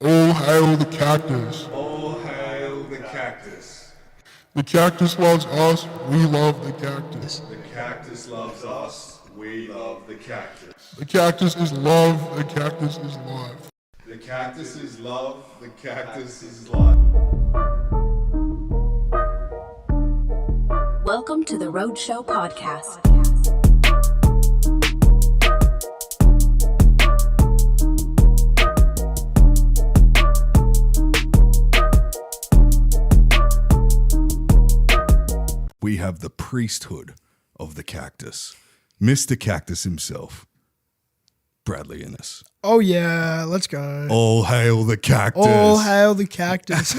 All hail the cactus. All hail the cactus. The cactus loves us, we love the cactus. The cactus loves us, we love the cactus. The cactus is love, the cactus is life. The cactus is love, the cactus is life. Welcome to the Roadshow Podcast. We have the priesthood of the cactus, Mr. Cactus himself, Bradley Innes. Oh yeah, let's go. All hail the cactus. All hail the cactus.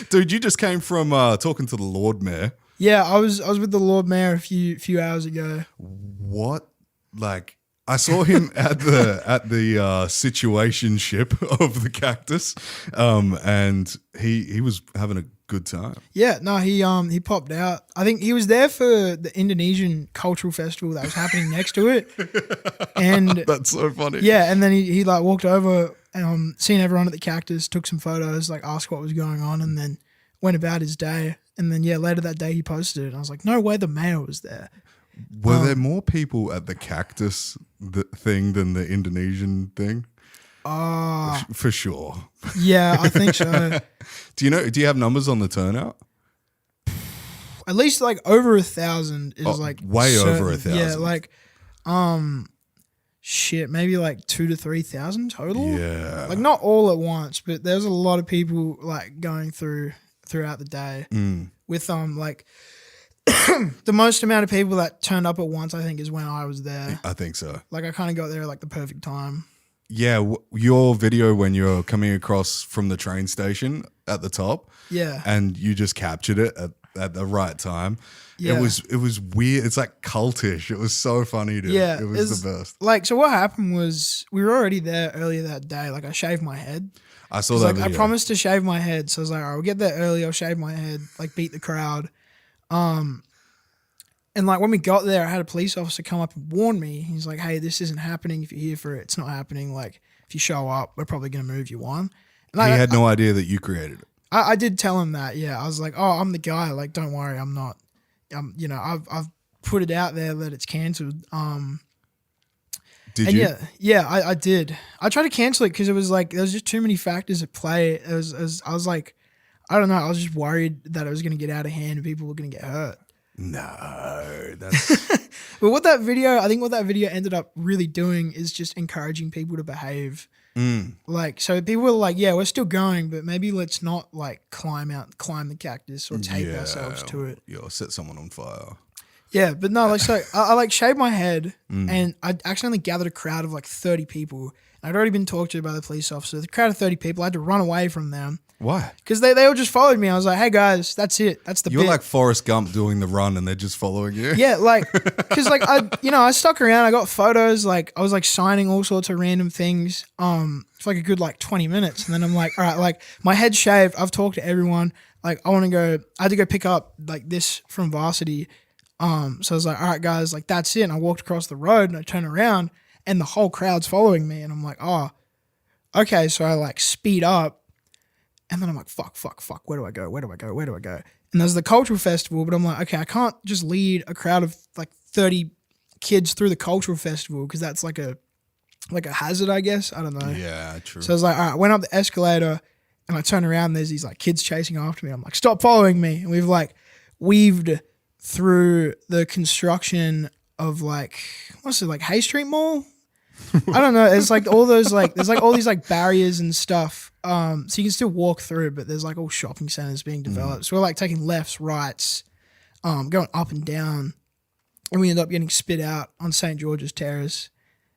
Dude, you just came from talking to the Lord Mayor. Yeah, I was with the Lord Mayor a few hours ago. What? Like, I saw him at the situationship of the cactus, and he was having a good time. Yeah, no, he popped out. I think he was there for the Indonesian cultural festival that was happening next to it. And That's so funny. yeah, and then he like walked over and seen everyone at the cactus, took some photos, like asked what was going on, and then went about his day. And then yeah, later that day he posted it. And I was like, no way, the mayor was there. Were there more people at the cactus thing than the Indonesian thing? For sure. Yeah, I think so. Do you have numbers on the turnout? At least like over 1,000 is like way certain. over 1,000. Yeah, like shit, maybe like 2,000 to 3,000 total. Yeah. Like not all at once, but there's a lot of people like going throughout the day with like the most amount of people that turned up at once, I think, is when I was there. I think so. Like I kind of got there at like the perfect time. Yeah, your video when you're coming across from the train station at the top, Yeah. and you just captured it at the right time. Yeah. It was weird. It's like cultish. It was so funny, dude. Yeah. It was the best. Like, so what happened was we were already there earlier that day. Like I shaved my head. I saw 'Cause, that like, video. I promised to shave my head, so I was like, all right, we'll get there early. I'll shave my head, like beat the crowd. And like when we got there, I had a police officer come up and warn me. He's like, hey, this isn't happening. If you're here for it, it's not happening. Like if you show up, we're probably going to move you on. And He had no idea that you created it. I did tell him that. Yeah. I was like, oh, I'm the guy. Like, don't worry. I'm not, I've put it out there that it's canceled. Did And you? yeah, I did. I tried to cancel it because it was like there was just too many factors at play. I was like, I don't know. I was just worried that it was going to get out of hand and people were going to get hurt. No, that's But I think what that video ended up really doing is just encouraging people to behave. Like, so people were like, yeah, we're still going, but maybe let's not like climb the cactus or tape ourselves to it. Yeah, set someone on fire. Yeah, but no, like, so I like shaved my head and I accidentally gathered a crowd of like 30 people. And I'd already been talked to by the police officer. The crowd of 30 people, I had to run away from them. Why? Because they all just followed me. I was like, hey guys, that's it. That's the You're bit. like Forrest Gump doing the run and they're just following you. Yeah, like, because like I stuck around. I got photos. Like I was like signing all sorts of random things. For like a good like 20 minutes, and then I'm like, all right, like my head's shaved. I've talked to everyone. Like I want to go. I had to go pick up like this from varsity. So I was like, all right, guys, like that's it. And I walked across the road and I turned around and the whole crowd's following me. And I'm like, oh, okay. So I like speed up. And then I'm like, fuck. Where do I go? And there's the cultural festival, but I'm like, okay, I can't just lead a crowd of like 30 kids through the cultural festival because that's like a hazard, I guess. I don't know. Yeah, true. So I was like, all right, I went up the escalator and I turned around and there's these like kids chasing after me. I'm like, stop following me. And we've like weaved through the construction of like, what's it, like Hay Street Mall? I don't know. It's like all those like, there's like all these like barriers and stuff. So you can still walk through, but there's like all shopping centers being developed. So we're like taking lefts, rights, going up and down. And we end up getting spit out on St. George's Terrace.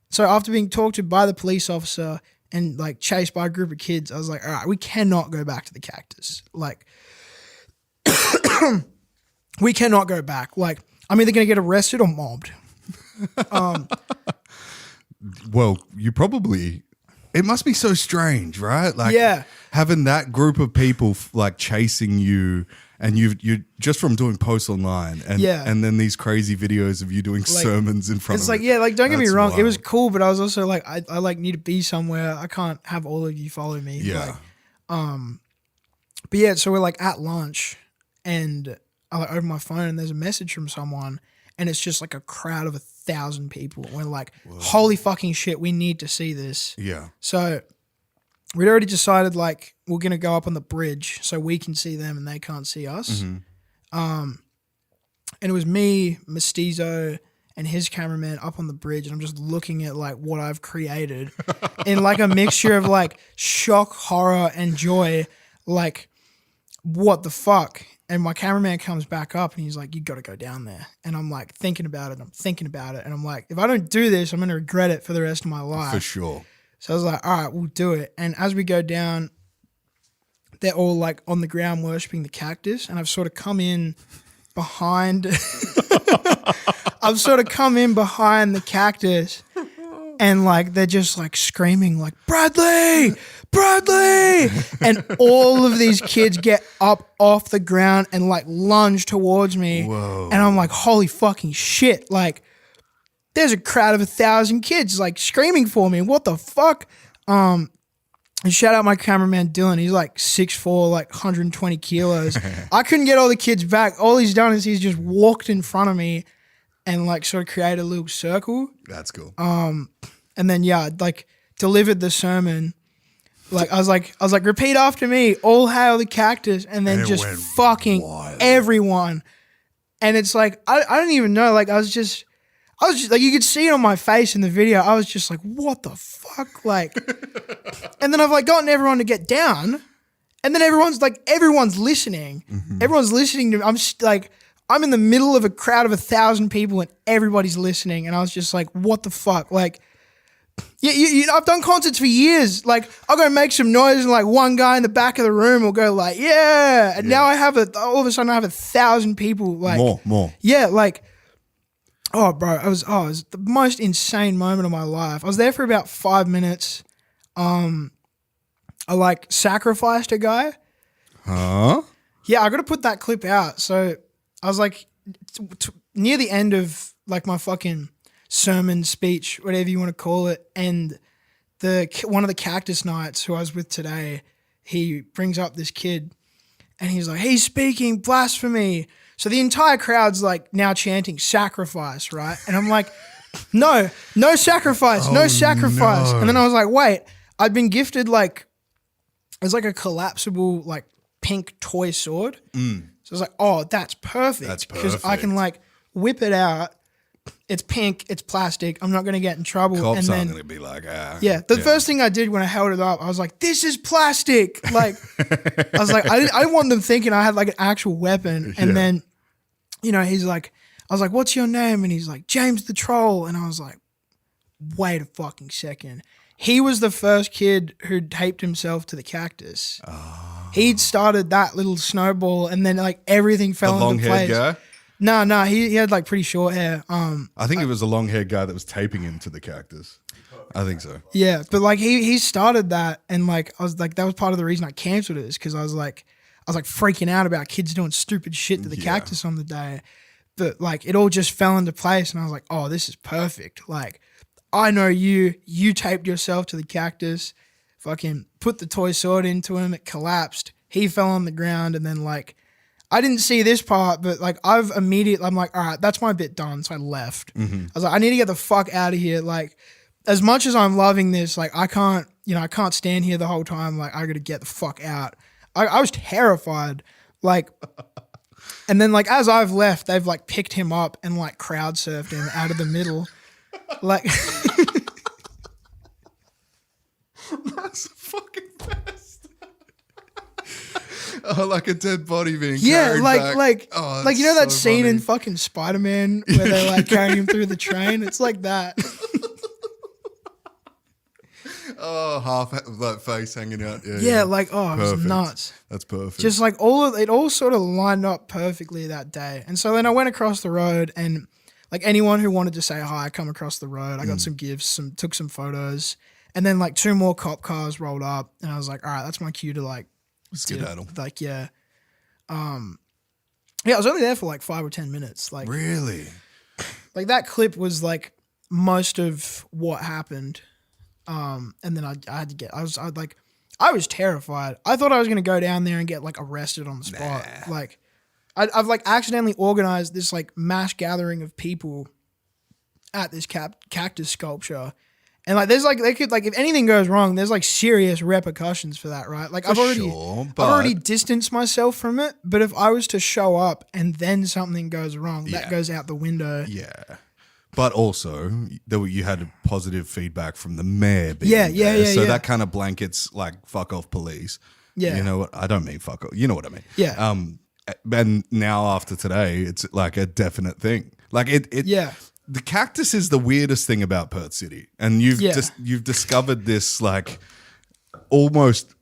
So after being talked to by the police officer and like chased by a group of kids, I was like, all right, we cannot go back to the cactus. Like, we cannot go back. Like, I'm either going to get arrested or mobbed. Well, it must be so strange, right? Like, Yeah. having that group of people like chasing you, and you just from doing posts online, and then these crazy videos of you doing sermons in front. It's of like, it. yeah, like don't get me That's wrong, it wild. was cool, but I was also like, I like need to be somewhere. I can't have all of you follow me. Yeah. But yeah, so we're like at lunch, and I like open my phone, and there's a message from someone, and it's just like a crowd of 1,000 people. We're like, holy fucking shit, we need to see this. Yeah. So we'd already decided like we're gonna go up on the bridge so we can see them and they can't see us. And it was me, Mestizo, and his cameraman up on the bridge, and I'm just looking at like what I've created in like a mixture of like shock, horror, and joy. Like, what the fuck? And my cameraman comes back up and he's like, you got to go down there. And I'm like thinking about it. And I'm like, if I don't do this, I'm going to regret it for the rest of my life. For sure. So I was like, all right, we'll do it. And as we go down, they're all like on the ground worshiping the cactus. And I've sort of come in behind. The cactus. And like, they're just like screaming like, Bradley! And all of these kids get up off the ground and like lunge towards me. Whoa. And I'm like, holy fucking shit. Like, there's a crowd of 1,000 kids like screaming for me. What the fuck? And shout out my cameraman Dylan. He's like 6'4", like 120 kilos. I couldn't get all the kids back. All he's done is he's just walked in front of me and like sort of created a little circle. That's cool. And then yeah, like delivered the sermon. Like I was like, repeat after me, all hail the cactus, and then And it just went fucking wild. everyone. And it's like I don't even know. Like I was just like, you could see it on my face in the video. I was just like, what the fuck? Like, and then I've like gotten everyone to get down, and then everyone's listening. Everyone's listening to me. I'm in the middle of a crowd of 1,000 people, and everybody's listening. And I was just like, what the fuck? Like, yeah, I've done concerts for years. Like, I'll go make some noise, and like one guy in the back of the room will go like, yeah. And now all of a sudden I have 1,000 people. Like, more. yeah, like, oh, bro, it was the most insane moment of my life. I was there for about 5 minutes. I like sacrificed a guy. Huh? Yeah, I got to put that clip out. So I was like near the end of like my fucking sermon speech, whatever you want to call it, and one of the Cactus Knights who I was with today, he brings up this kid, and he's like, he's speaking blasphemy. So the entire crowd's like now chanting sacrifice, right? And I'm like, no sacrifice, no sacrifice. no. And then I was like, wait, I'd been gifted like, it's like a collapsible like pink toy sword. So I was like, oh, that's perfect. That's because I can perfect. like whip it out. It's pink, it's plastic. I'm not going to get in trouble. Cops and aren't then going to be like, yeah, the first thing I did when I held it up, I was like, this is plastic. Like, I was like, I didn't want them thinking I had like an actual weapon. And then, you know, he's like, I was like, what's your name? And he's like, James the Troll. And I was like, wait a fucking second. He was the first kid who taped himself to the cactus. Oh. He'd started that little snowball, and then like everything the fell into long-haired place. guy? No, he had like pretty short hair. I think it was a long-haired guy that was taping him to the cactus. I think so. Yeah, but like he started that, and like I was like, that was part of the reason I canceled it, is because I was like freaking out about kids doing stupid shit to the cactus on the day. But like it all just fell into place, and I was like, oh, this is perfect. Like, I know you taped yourself to the cactus, fucking put the toy sword into him, it collapsed, he fell on the ground, and then like I didn't see this part, but like I'm like, all right, that's my bit done. So I left. I was like, I need to get the fuck out of here. Like, as much as I'm loving this, like I can't stand here the whole time. Like, I got to get the fuck out. I was terrified. Like, and then like as I've left, they've like picked him up and like crowd surfed him out of the middle. Like, That's the fucking best. Oh, like a dead body being yeah, carried back. Oh, like you know that that's so scene in funny. fucking Spider-Man where they like carry him through the train? It's like that. Oh, half of that face hanging out. Yeah, like, oh, it was Perfect. nuts. That's perfect. Just like it all sort of lined up perfectly that day. And so then I went across the road, and like anyone who wanted to say hi, come across the road. I got some gifts, took some photos, And then like 2 more cop cars rolled up, and I was like, all right, that's my cue to like Skedaddle. like yeah. Yeah, I was only there for like 5 or 10 minutes. Like Really? like that clip was like most of what happened. And then I had to get I was terrified. I thought I was gonna go down there and get like arrested on the spot. Nah. Like I've like accidentally organized this like mass gathering of people at this cactus sculpture. And like there's like they could like if anything goes wrong, there's like serious repercussions for that, right? Like I've already distanced myself from it, but if I was to show up and then something goes wrong, that goes out the window. Yeah. But also, you had positive feedback from the mayor being So that kind of blankets like fuck off police. Yeah. You know what? I don't mean fuck off. You know what I mean? Yeah. And now after today, it's like a definite thing. Like Yeah. The cactus is the weirdest thing about Perth City, and you've discovered this like almost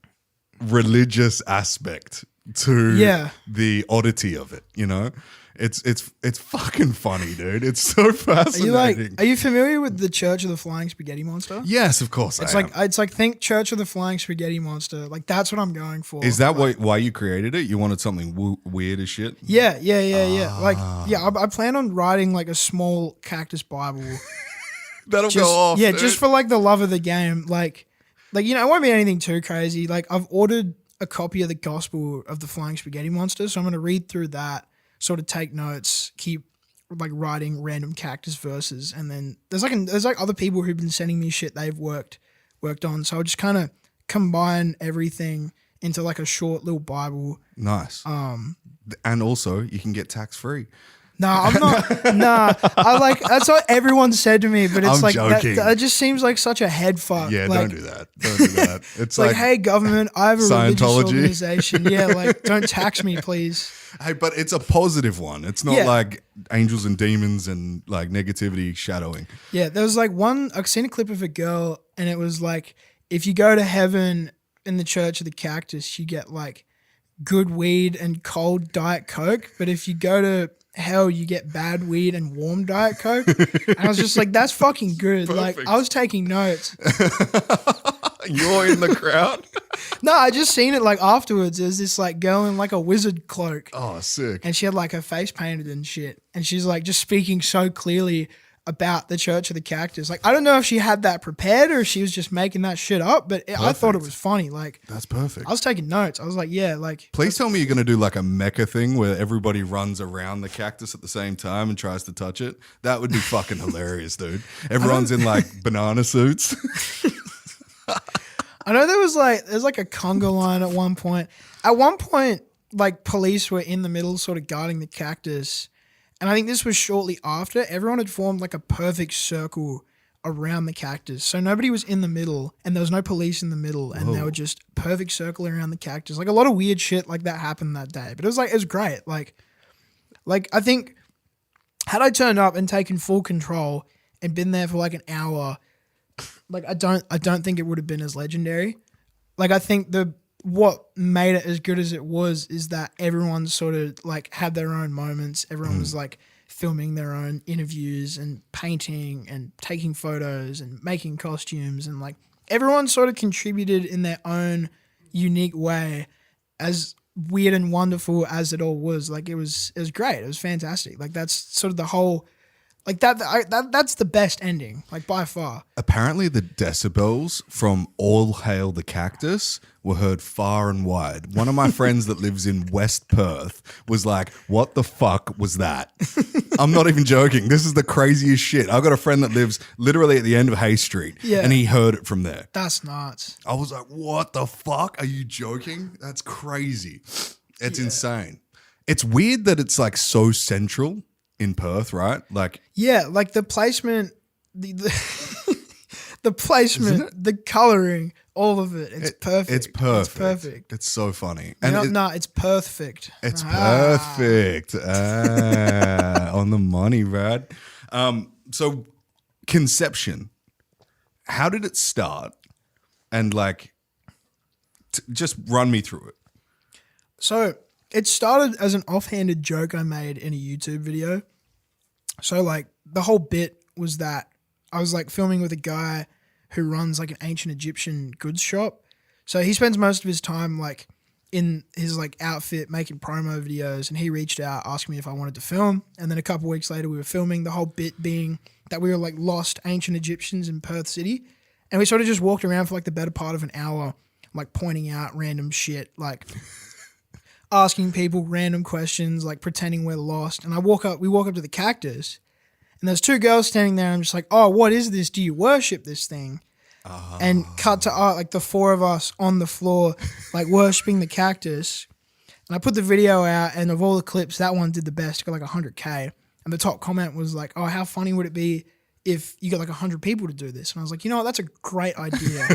religious aspect to the oddity of it. You know, it's fucking funny, dude. It's so fascinating. Are you familiar with the Church of the Flying Spaghetti Monster? Yes, of course. It's like think Church of the Flying Spaghetti Monster. Like that's what I'm going for. Is that why you created it? You wanted something weird as shit? Yeah. Like I plan on writing like a small cactus Bible. That'll go off. Yeah, dude. just for like the love of the game. Like you know, it won't be anything too crazy. Like I've ordered a copy of the Gospel of the Flying Spaghetti Monster, so I'm gonna read through that, sort of take notes, keep like writing random cactus verses, and then there's like other people who've been sending me shit they've worked on, so I'll just kind of combine everything into like a short little Bible. Nice. And also you can get tax free. Nah, I'm not. Nah, I like that's what everyone said to me, but it's I'm like joking. that just seems like such a head fuck. Yeah, like, don't do that. Don't do that. It's like, hey, government, I have a religious Scientology. organization. Yeah, like, don't tax me, please. Hey, but it's a positive one. It's not like angels and demons and like negativity shadowing. Yeah, there was like I've seen a clip of a girl, and it was like, if you go to heaven in the Church of the Cactus, you get like good weed and cold Diet Coke, but if you go to hell, you get bad weed and warm Diet Coke. And I was just like, that's fucking good. Perfect. Like, I was taking notes. You're in the crowd? No, I just seen it like afterwards. There's this like girl in like a wizard cloak. Oh, sick. And she had like her face painted and shit. And she's like just speaking so clearly about the Church of the Cactus. Like, I don't know if she had that prepared or if she was just making that shit up, but I thought it was funny. Like, that's perfect. I was taking notes. I was like, yeah, like. Please tell me you're going to do like a mecha thing where everybody runs around the cactus at the same time and tries to touch it. That would be fucking hilarious, dude. Everyone's in like banana suits. I know there's like a conga line at one point. At one point, like police were in the middle sort of guarding the cactus. And I think this was shortly after. Everyone had formed like a perfect circle around the cactus. So nobody was in the middle and there was no police in the middle. And they were just perfect circle around the cactus. Like a lot of weird shit like that happened that day. But it was great. Like I think had I turned up and taken full control and been there for like an hour, like I don't think it would have been as legendary. Like I think what made it as good as it was is that everyone sort of like had their own moments. Everyone was like filming their own interviews and painting and taking photos and making costumes, and like everyone sort of contributed in their own unique way, as weird and wonderful as it all was. Like it was great. It was fantastic. Like that's sort of the whole, like that's the best ending, like by far. Apparently the decibels from All Hail the Cactus were heard far and wide. One of my friends that lives in West Perth was like, what the fuck was that? I'm not even joking. This is the craziest shit. I've got a friend that lives literally at the end of Hay Street and he heard it from there. That's nuts. I was like, what the fuck? Are you joking? That's crazy. It's insane. It's weird that it's like so central in Perth, right? Like, yeah, like the placement, the placement, the coloring, all of it. It's perfect. It's perfect. It's perfect. It's so funny. It's perfect. It's perfect. On the money, Brad. So conception, how did it start? And like, just run me through it. So it started as an offhanded joke I made in a YouTube video. So like the whole bit was that I was like filming with a guy who runs like an ancient Egyptian goods shop. So he spends most of his time like in his like outfit making promo videos, and he reached out asking me if I wanted to film. And then a couple weeks later we were filming, the whole bit being that we were like lost ancient Egyptians in Perth City. And we sort of just walked around for like the better part of an hour, like pointing out random shit, like asking people random questions, like pretending we're lost. And we walk up to the cactus, and there's two girls standing there. And I'm just like, oh, what is this? Do you worship this thing? And cut to art, like the four of us on the floor, like worshiping the cactus. And I put the video out, and of all the clips, that one did the best. It got like 100K. And the top comment was like, oh, how funny would it be if you got like 100 people to do this? And I was like, you know what? That's a great idea.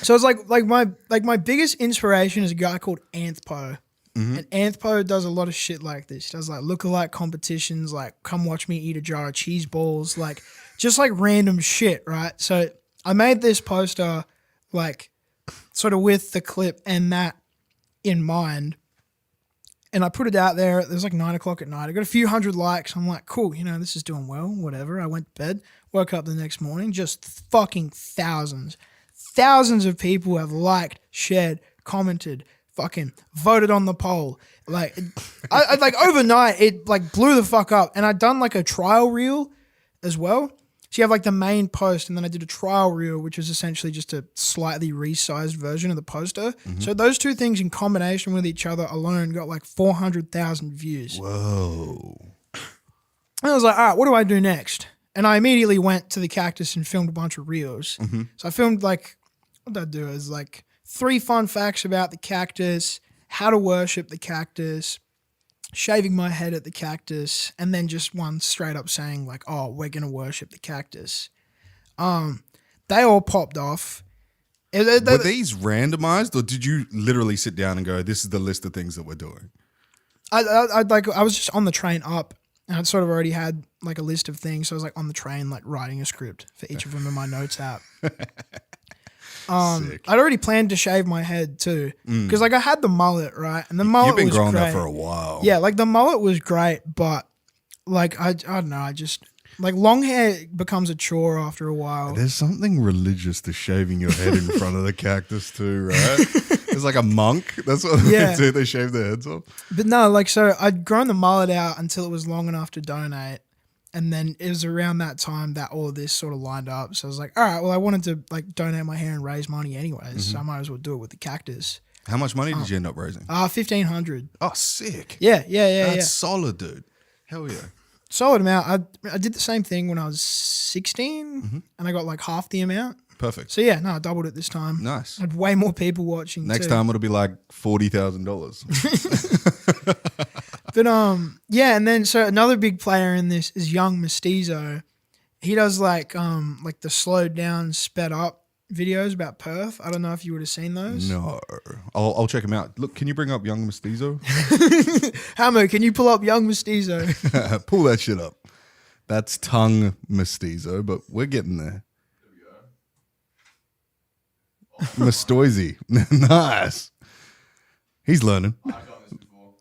So it's like my biggest inspiration is a guy called Anthpo. And Anthpo does a lot of shit like this. He does like lookalike competitions, like come watch me eat a jar of cheese balls, like just like random shit, right? So I made this poster like sort of with the clip and that in mind. And I put it out there. It was like 9 o'clock at night. I got a few hundred likes. I'm like, cool, you know, this is doing well, whatever. I went to bed, woke up the next morning, just fucking thousands of people have liked, shared, commented, fucking voted on the poll. Like, I like overnight, it like blew the fuck up. And I'd done like a trial reel as well. So you have like the main post, and then I did a trial reel, which is essentially just a slightly resized version of the poster. So those two things in combination with each other alone got like 400,000 views. Whoa. And I was like, all right, what do I do next? And I immediately went to the cactus and filmed a bunch of reels. So I filmed like, what did I do? Is like 3 fun facts about the cactus, how to worship the cactus, shaving my head at the cactus, and then just one straight up saying like, oh, we're going to worship the cactus. They all popped off. Were these randomized, or did you literally sit down and go, this is the list of things that we're doing? I was just on the train up, and I'd sort of already had like a list of things. So I was like on the train, like writing a script for each of them in my notes app. I'd already planned to shave my head too, because like I had the mullet, right? And the mullet was You've been growing great. that for a while. Yeah, like the mullet was great, but like I don't know, I just like long hair becomes a chore after a while. There's something religious to shaving your head in front of the cactus too, right? It's like a monk. That's what they do. They shave their heads off. But no, like so I'd grown the mullet out until it was long enough to donate. And then it was around that time that all of this sort of lined up. So I was like, all right, well, I wanted to like donate my hair and raise money anyways. So I might as well do it with the cactus. How much money did you end up raising? 1,500. Oh, sick. Yeah. That's solid, dude. Hell yeah. Solid amount. I did the same thing when I was 16 and I got like half the amount. Perfect. So yeah, no, I doubled it this time. Nice. I had way more people watching Next too. time it'll be like $40,000. But yeah, and then so another big player in this is Young Mestizo. He does like the slowed down, sped up videos about Perth. I don't know if you would have seen those. No. I'll check him out. Look, can you bring up Young Mestizo? Hammer, can you pull up Young Mestizo? Pull that shit up. That's tongue Mestizo, but we're getting there. Mastoizy. Nice. He's learning.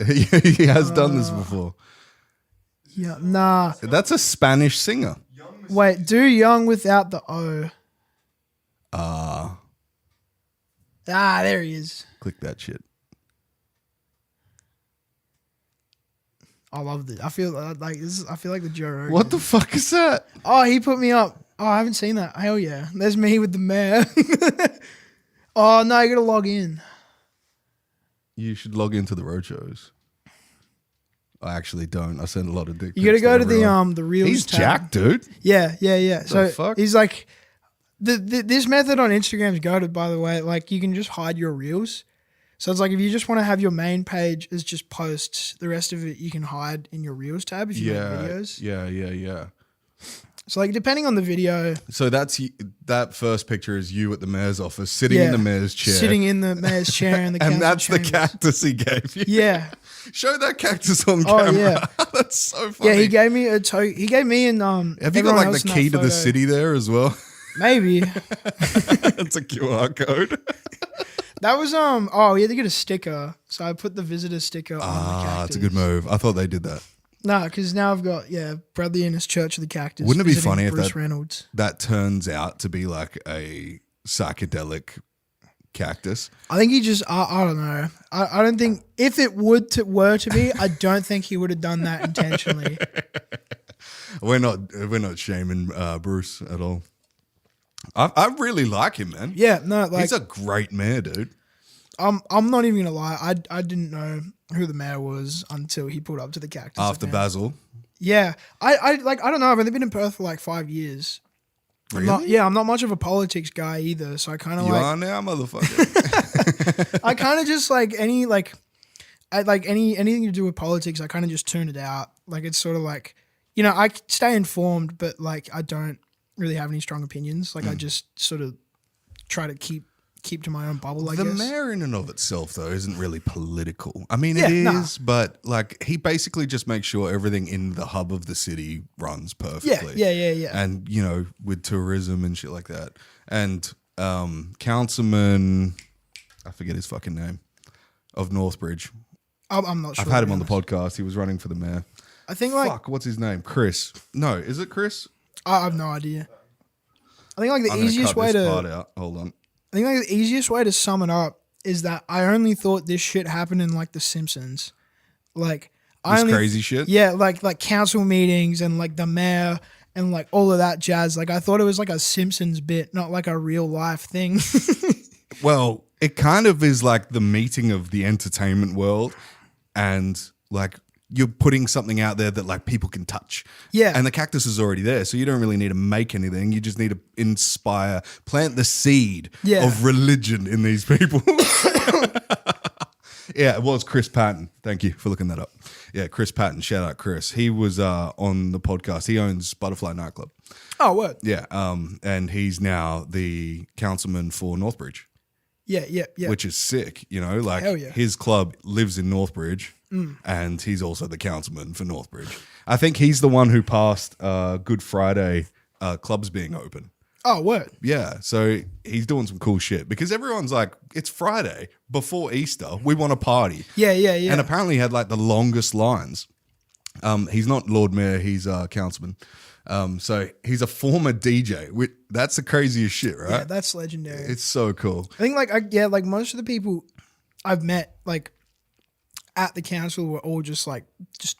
He has done this before. Yeah, nah. That's a Spanish singer. Wait, do Young without the O. There he is. Click that shit. I love it. I feel like this. I feel like the Joe Rogan. What the fuck is that? Oh, he put me up. Oh, I haven't seen that. Hell yeah. There's me with the mayor. Oh no, you gotta log in. You should log into the roadshows. I actually don't. I send a lot of dick pics. You gotta go to everyone. the reels. He's tab. jacked, dude. Yeah. So fuck? he's like, this method on Instagram's goated, by the way. Like you can just hide your reels. So it's like if you just want to have your main page as just posts, the rest of it you can hide in your reels tab if you make videos. Yeah. So like depending on the video. So that first picture is you at the mayor's office, sitting in the mayor's chair. Sitting in the mayor's chair in the council and that's chambers. the cactus he gave you. Yeah. Show that cactus on camera. Yeah. That's so funny. Yeah, he gave me he gave me and Have you got like the key to the city there as well? Maybe. It's a QR code. That was we had to get a sticker. So I put the visitor sticker on the cactus. It's a good move. I thought they did that. No, because now I've got Bradley in his Church of the Cactus. Wouldn't it be visiting funny if Bruce Reynolds? that turns out to be like a psychedelic cactus? I think he just I don't know. I don't think if it were to be, I don't think he would have done that intentionally. We're not shaming Bruce at all. I really like him, man. Yeah, no, like He's a great mayor, dude. I'm not even gonna lie. I didn't know who the mayor was until he pulled up to the Cactus After event. Basil. Yeah, I don't know. I've only been in Perth for like 5 years. Really? I'm not much of a politics guy either. So I kind of You like are now, motherfucker. I kind of just like anything to do with politics. I kind of just tune it out. Like it's sort of like, I stay informed, but like I don't really have any strong opinions. Like I just sort of try to keep to my own bubble. I The guess. mayor in and of itself, though, isn't really political. I mean, Yeah, it nah. is, but like he basically just makes sure everything in the hub of the city runs Yeah, perfectly. yeah. And with tourism and shit like that. And Councilman, I forget his fucking name, of Northbridge. I'm not sure. I've had to him be on the honest. podcast. He was running for the mayor. I think like Fuck, what's his name? Chris. No, is it Chris? I have no idea. I think like the I'm gonna easiest cut way this part to out. Hold on. I think like the easiest way to sum it up is that I only thought this shit happened in like The Simpsons. Like This crazy shit? Yeah, like council meetings and like the mayor and like all of that jazz. Like I thought it was like a Simpsons bit, not like a real life thing. Well, it kind of is like the meeting of the entertainment world, and like you're putting something out there that like people can touch. Yeah. And the cactus is already there, so you don't really need to make anything. You just need to inspire, plant the seed Yeah. of religion in these people. Yeah, it was Chris Patton. Thank you for looking that up. Yeah, Chris Patton. Shout out Chris. He was on the podcast. He owns Butterfly Nightclub. Oh, what? Yeah, and he's now the councilman for Northbridge. Yeah. Which is sick, like Hell yeah. his club lives in Northbridge and he's also the councilman for Northbridge. I think he's the one who passed Good Friday clubs being open. Oh, what? Yeah, so he's doing some cool shit because everyone's like, it's Friday before Easter. We want to party. Yeah. And apparently he had like the longest lines. He's not Lord Mayor, he's councilman. So he's a former DJ. That's the craziest shit, right? Yeah, that's legendary. It's so cool. I think like most of the people I've met like at the council were all just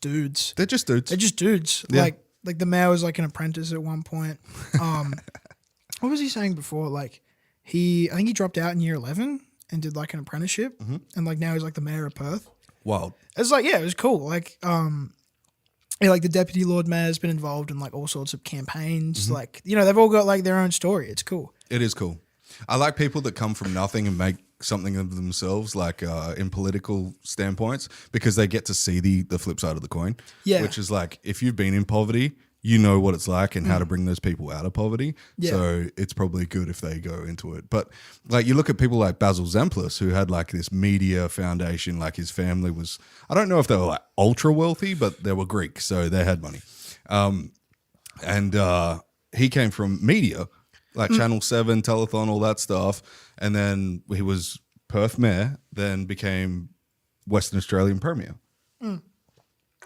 dudes. They're just dudes. They're just dudes. Yeah. Like the mayor was like an apprentice at one point. What was he saying before? Like I think he dropped out in year 11 and did like an apprenticeship, and like now he's like the mayor of Perth. Wild. It's like it was cool. Like like the deputy lord mayor's been involved in like all sorts of campaigns. Like they've all got like their own story. It's cool. It is cool. I like people that come from nothing and make something of themselves, like in political standpoints, because they get to see the flip side of the coin. Yeah. Which is like, if you've been in poverty, you know what it's like and how to bring those people out of poverty. Yeah. So it's probably good if they go into it. But like you look at people like Basil Zemplis, who had like this media foundation, like his family was, I don't know if they were like ultra wealthy, but they were Greek, so they had money. And he came from media, like Channel 7, Telethon, all that stuff. And then he was Perth mayor, then became Western Australian premier.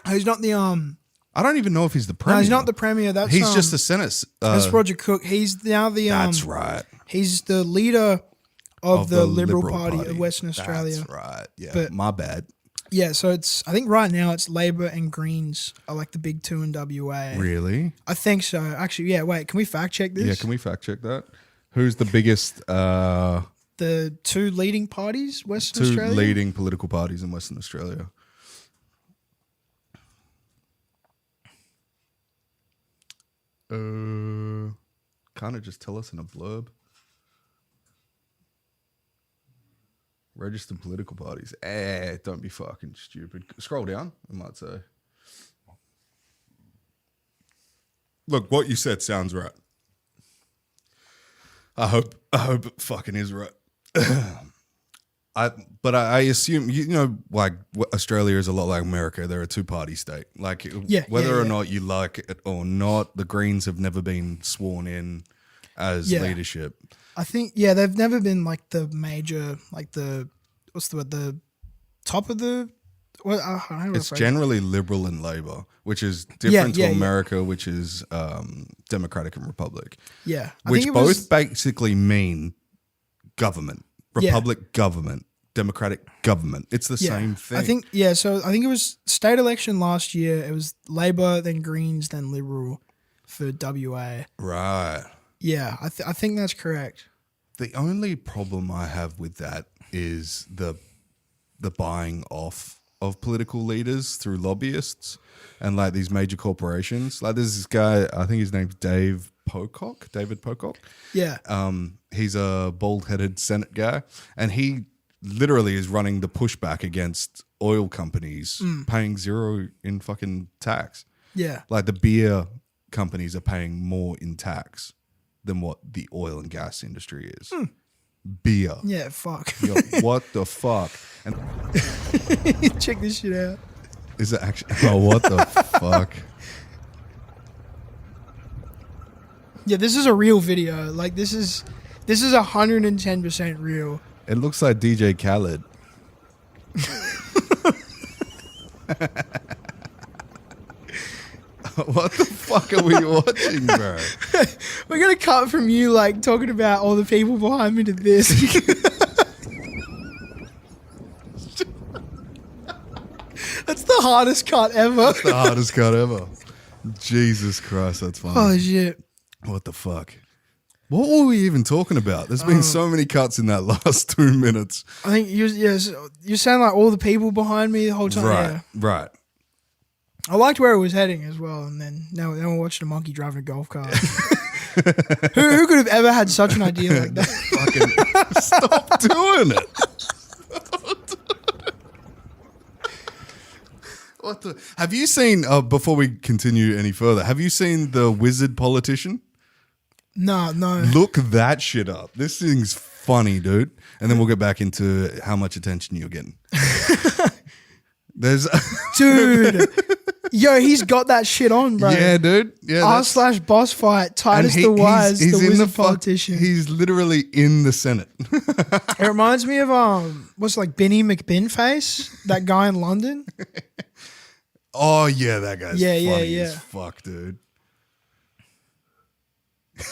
He's not the I don't even know if he's the premier. No, he's not the premier. That's He's just the Senate. that's Roger Cook. He's now the That's right. He's the leader of the Liberal Party Party of Western Australia. That's right. Yeah, But- my bad. Yeah, so I think right now it's Labor and Greens are like the big two in WA. Really? I think so. Actually, yeah. Wait, can we fact check this? Yeah. Can we fact check that? Who's the biggest? The two leading parties, Western Two Australia. leading political parties in Western Australia. Can't it just tell us in a blurb? Registered political parties. Don't be fucking stupid. Scroll down, I might say. Look, what you said sounds right. I hope it fucking is right. But I assume like Australia is a lot like America. They're a two-party state. Like whether or not you like it or not, the Greens have never been sworn in as leadership. I think they've never been like the major, like the what's the word, the top of the Well, I don't know It's if I- generally liberal and labor, which is different yeah, to yeah. America, which is Democratic and Republic, Yeah, I which think it both was, basically mean government. Yeah. Republic, government. Democratic, government. It's the same thing. I think So I think it was state election last year. It was Labor, then Greens, then Liberal for WA. Right. Yeah, I think that's correct. The only problem I have with that is the buying off of political leaders through lobbyists and like these major corporations. Like there's this guy, I think his name's David Pocock. Yeah, He's a bald-headed Senate guy, and he literally is running the pushback against oil companies paying zero in fucking tax. yeah. Like the beer companies are paying more in tax than what the oil and gas industry is. Beer. Yeah, fuck. Yo, what the fuck? And Check this shit out. is it actually? Oh, what the fuck? Yeah, this is a real video. Like this is 110% real. It looks like DJ Khaled. What the fuck are we watching, bro? We're gonna cut from you like talking about all the people behind me to this. That's the hardest cut ever. The hardest cut ever. Jesus Christ, that's funny. Oh shit. What the fuck? What were we even talking about? There's been so many cuts in that last 2 minutes. I think you sound like all the people behind me the whole time. Right, Yeah. right. I liked where it was heading as well, and then now we're watching a monkey driving a golf cart. who could have ever had such an idea like that? Fucking stop doing it. What the? Have you seen, before we continue any further, have you seen The Wizard Politician? No. Look that shit up. This thing's funny, dude. And then we'll get back into how much attention you're getting. There's Dude. Yo, he's got that shit on, bro. yeah, dude. Yeah, R/boss fight, Titus and the Wise, he's the in wizard fuck- politician. He's literally in the Senate. It reminds me of what's like Benny McBin face, that guy in London. Oh yeah, that guy's Yeah, yeah, funny yeah. as fuck, dude. New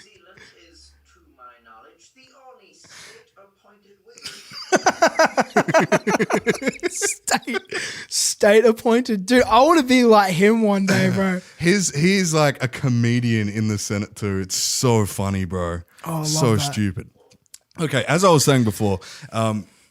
Zealand is, to my knowledge, the only state-appointed wizard. State appointed, dude. I want to be like him one day, bro. He's like a comedian in the Senate too. It's so funny, bro. Oh, I love so that. stupid. Okay, as I was saying before,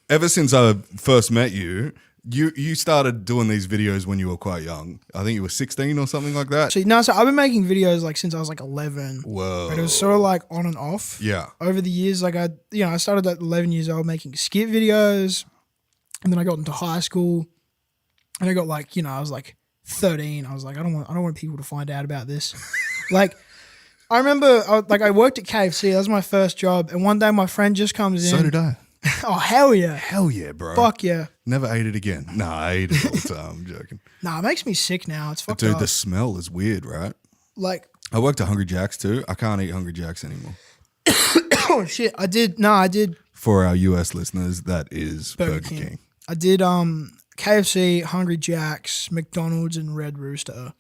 ever since I first met you, you started doing these videos when you were quite young. I think you were 16 or something like that. So I've been making videos like since I was like 11. Whoa. But it was sort of like on and off. Yeah. Over the years, like I started at 11 years old making skit videos, and then I got into high school, and I got like, I was like 13. I was like, I don't want people to find out about this. Like, I remember, I worked at KFC. That was my first job, and one day my friend just comes in. So did I. Oh hell yeah! Hell yeah, bro. Fuck yeah! Never ate it again. Nah, I ate it all the time. I'm joking. Nah, it makes me sick now. It's fucked Dude, up. the smell is weird, right? Like, I worked at Hungry Jack's too. I can't eat Hungry Jack's anymore. oh shit! I did For our US listeners, that is Burger King. I did KFC, Hungry Jack's, McDonald's, and Red Rooster.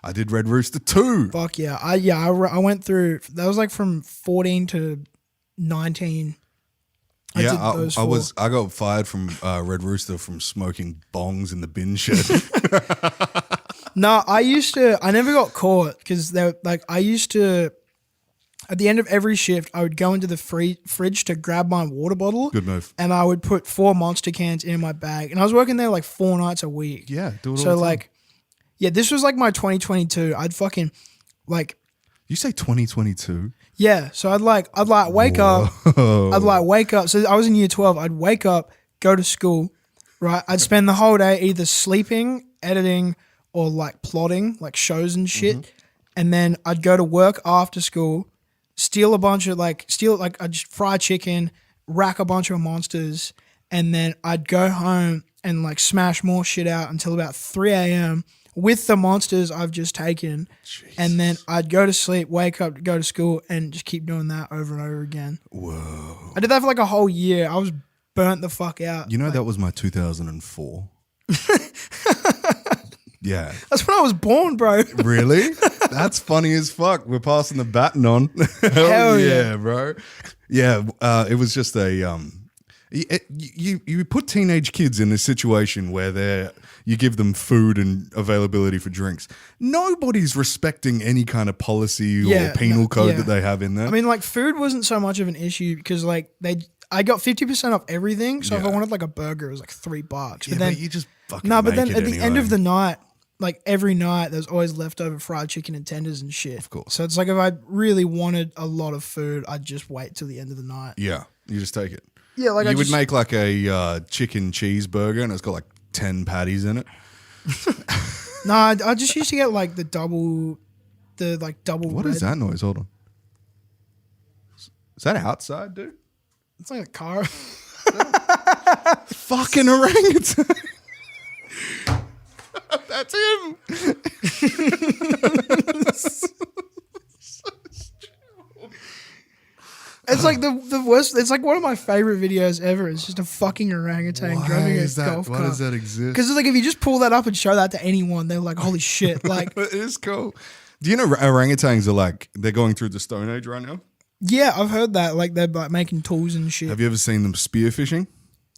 I did Red Rooster too. Fuck yeah! I went through. That was like from 14 to 19. I did those four. I got fired from Red Rooster from smoking bongs in the bin shed. No, I never got caught because I used to, at the end of every shift, I would go into the fridge to grab my water bottle. Good move. And I would put 4 Monster cans in my bag. And I was working there like 4 nights a week. Yeah, do it all So the time. like, yeah, this was like my 2022. I'd fucking like, You say 2022? yeah. So I'd wake up. I'd like wake up. So I was in year 12. I'd wake up, go to school, right? I'd spend the whole day either sleeping, editing, or like plotting like shows and shit. And then I'd go to work after school, steal I'd just fry chicken, rack a bunch of monsters, and then I'd go home and like smash more shit out until about 3 a.m. with the monsters I've just taken. Jesus. And then I'd go to sleep, wake up, go to school, and just keep doing that over and over again. Whoa. I did that for like a whole year. I was burnt the fuck out. You know, that was my 2004. Yeah. That's when I was born, bro. Really? That's funny as fuck. We're passing the baton on. Hell yeah. bro. Yeah, it was just a you put teenage kids in this situation where you give them food and availability for drinks. Nobody's respecting any kind of policy or penal code that they have in there. I mean, like, food wasn't so much of an issue because like I got 50% off everything. So if I wanted like a burger, it was like $3. Yeah, but you just fucking but then make at it the end anyway. of the night, like every night, there's always leftover fried chicken and tenders and shit. Of course. So it's like if I really wanted a lot of food, I'd just wait till the end of the night. Yeah, you just take it. Yeah, like you would make like a chicken cheeseburger and it's got like 10 patties in it. No, I just used to get like the double. What is that noise? Hold on. Is that outside, dude? It's like a car. Fucking orangutan. That's him. It's like the worst. It's like one of my favorite videos ever. It's just a fucking orangutan driving a golf cart. Why does that exist? Because it's like if you just pull that up and show that to anyone, they're like, "Holy shit!" Like, It is cool. Do you know orangutans are like, they're going through the Stone Age right now? yeah, I've heard that. Like they're like making tools and shit. Have you ever seen them spearfishing?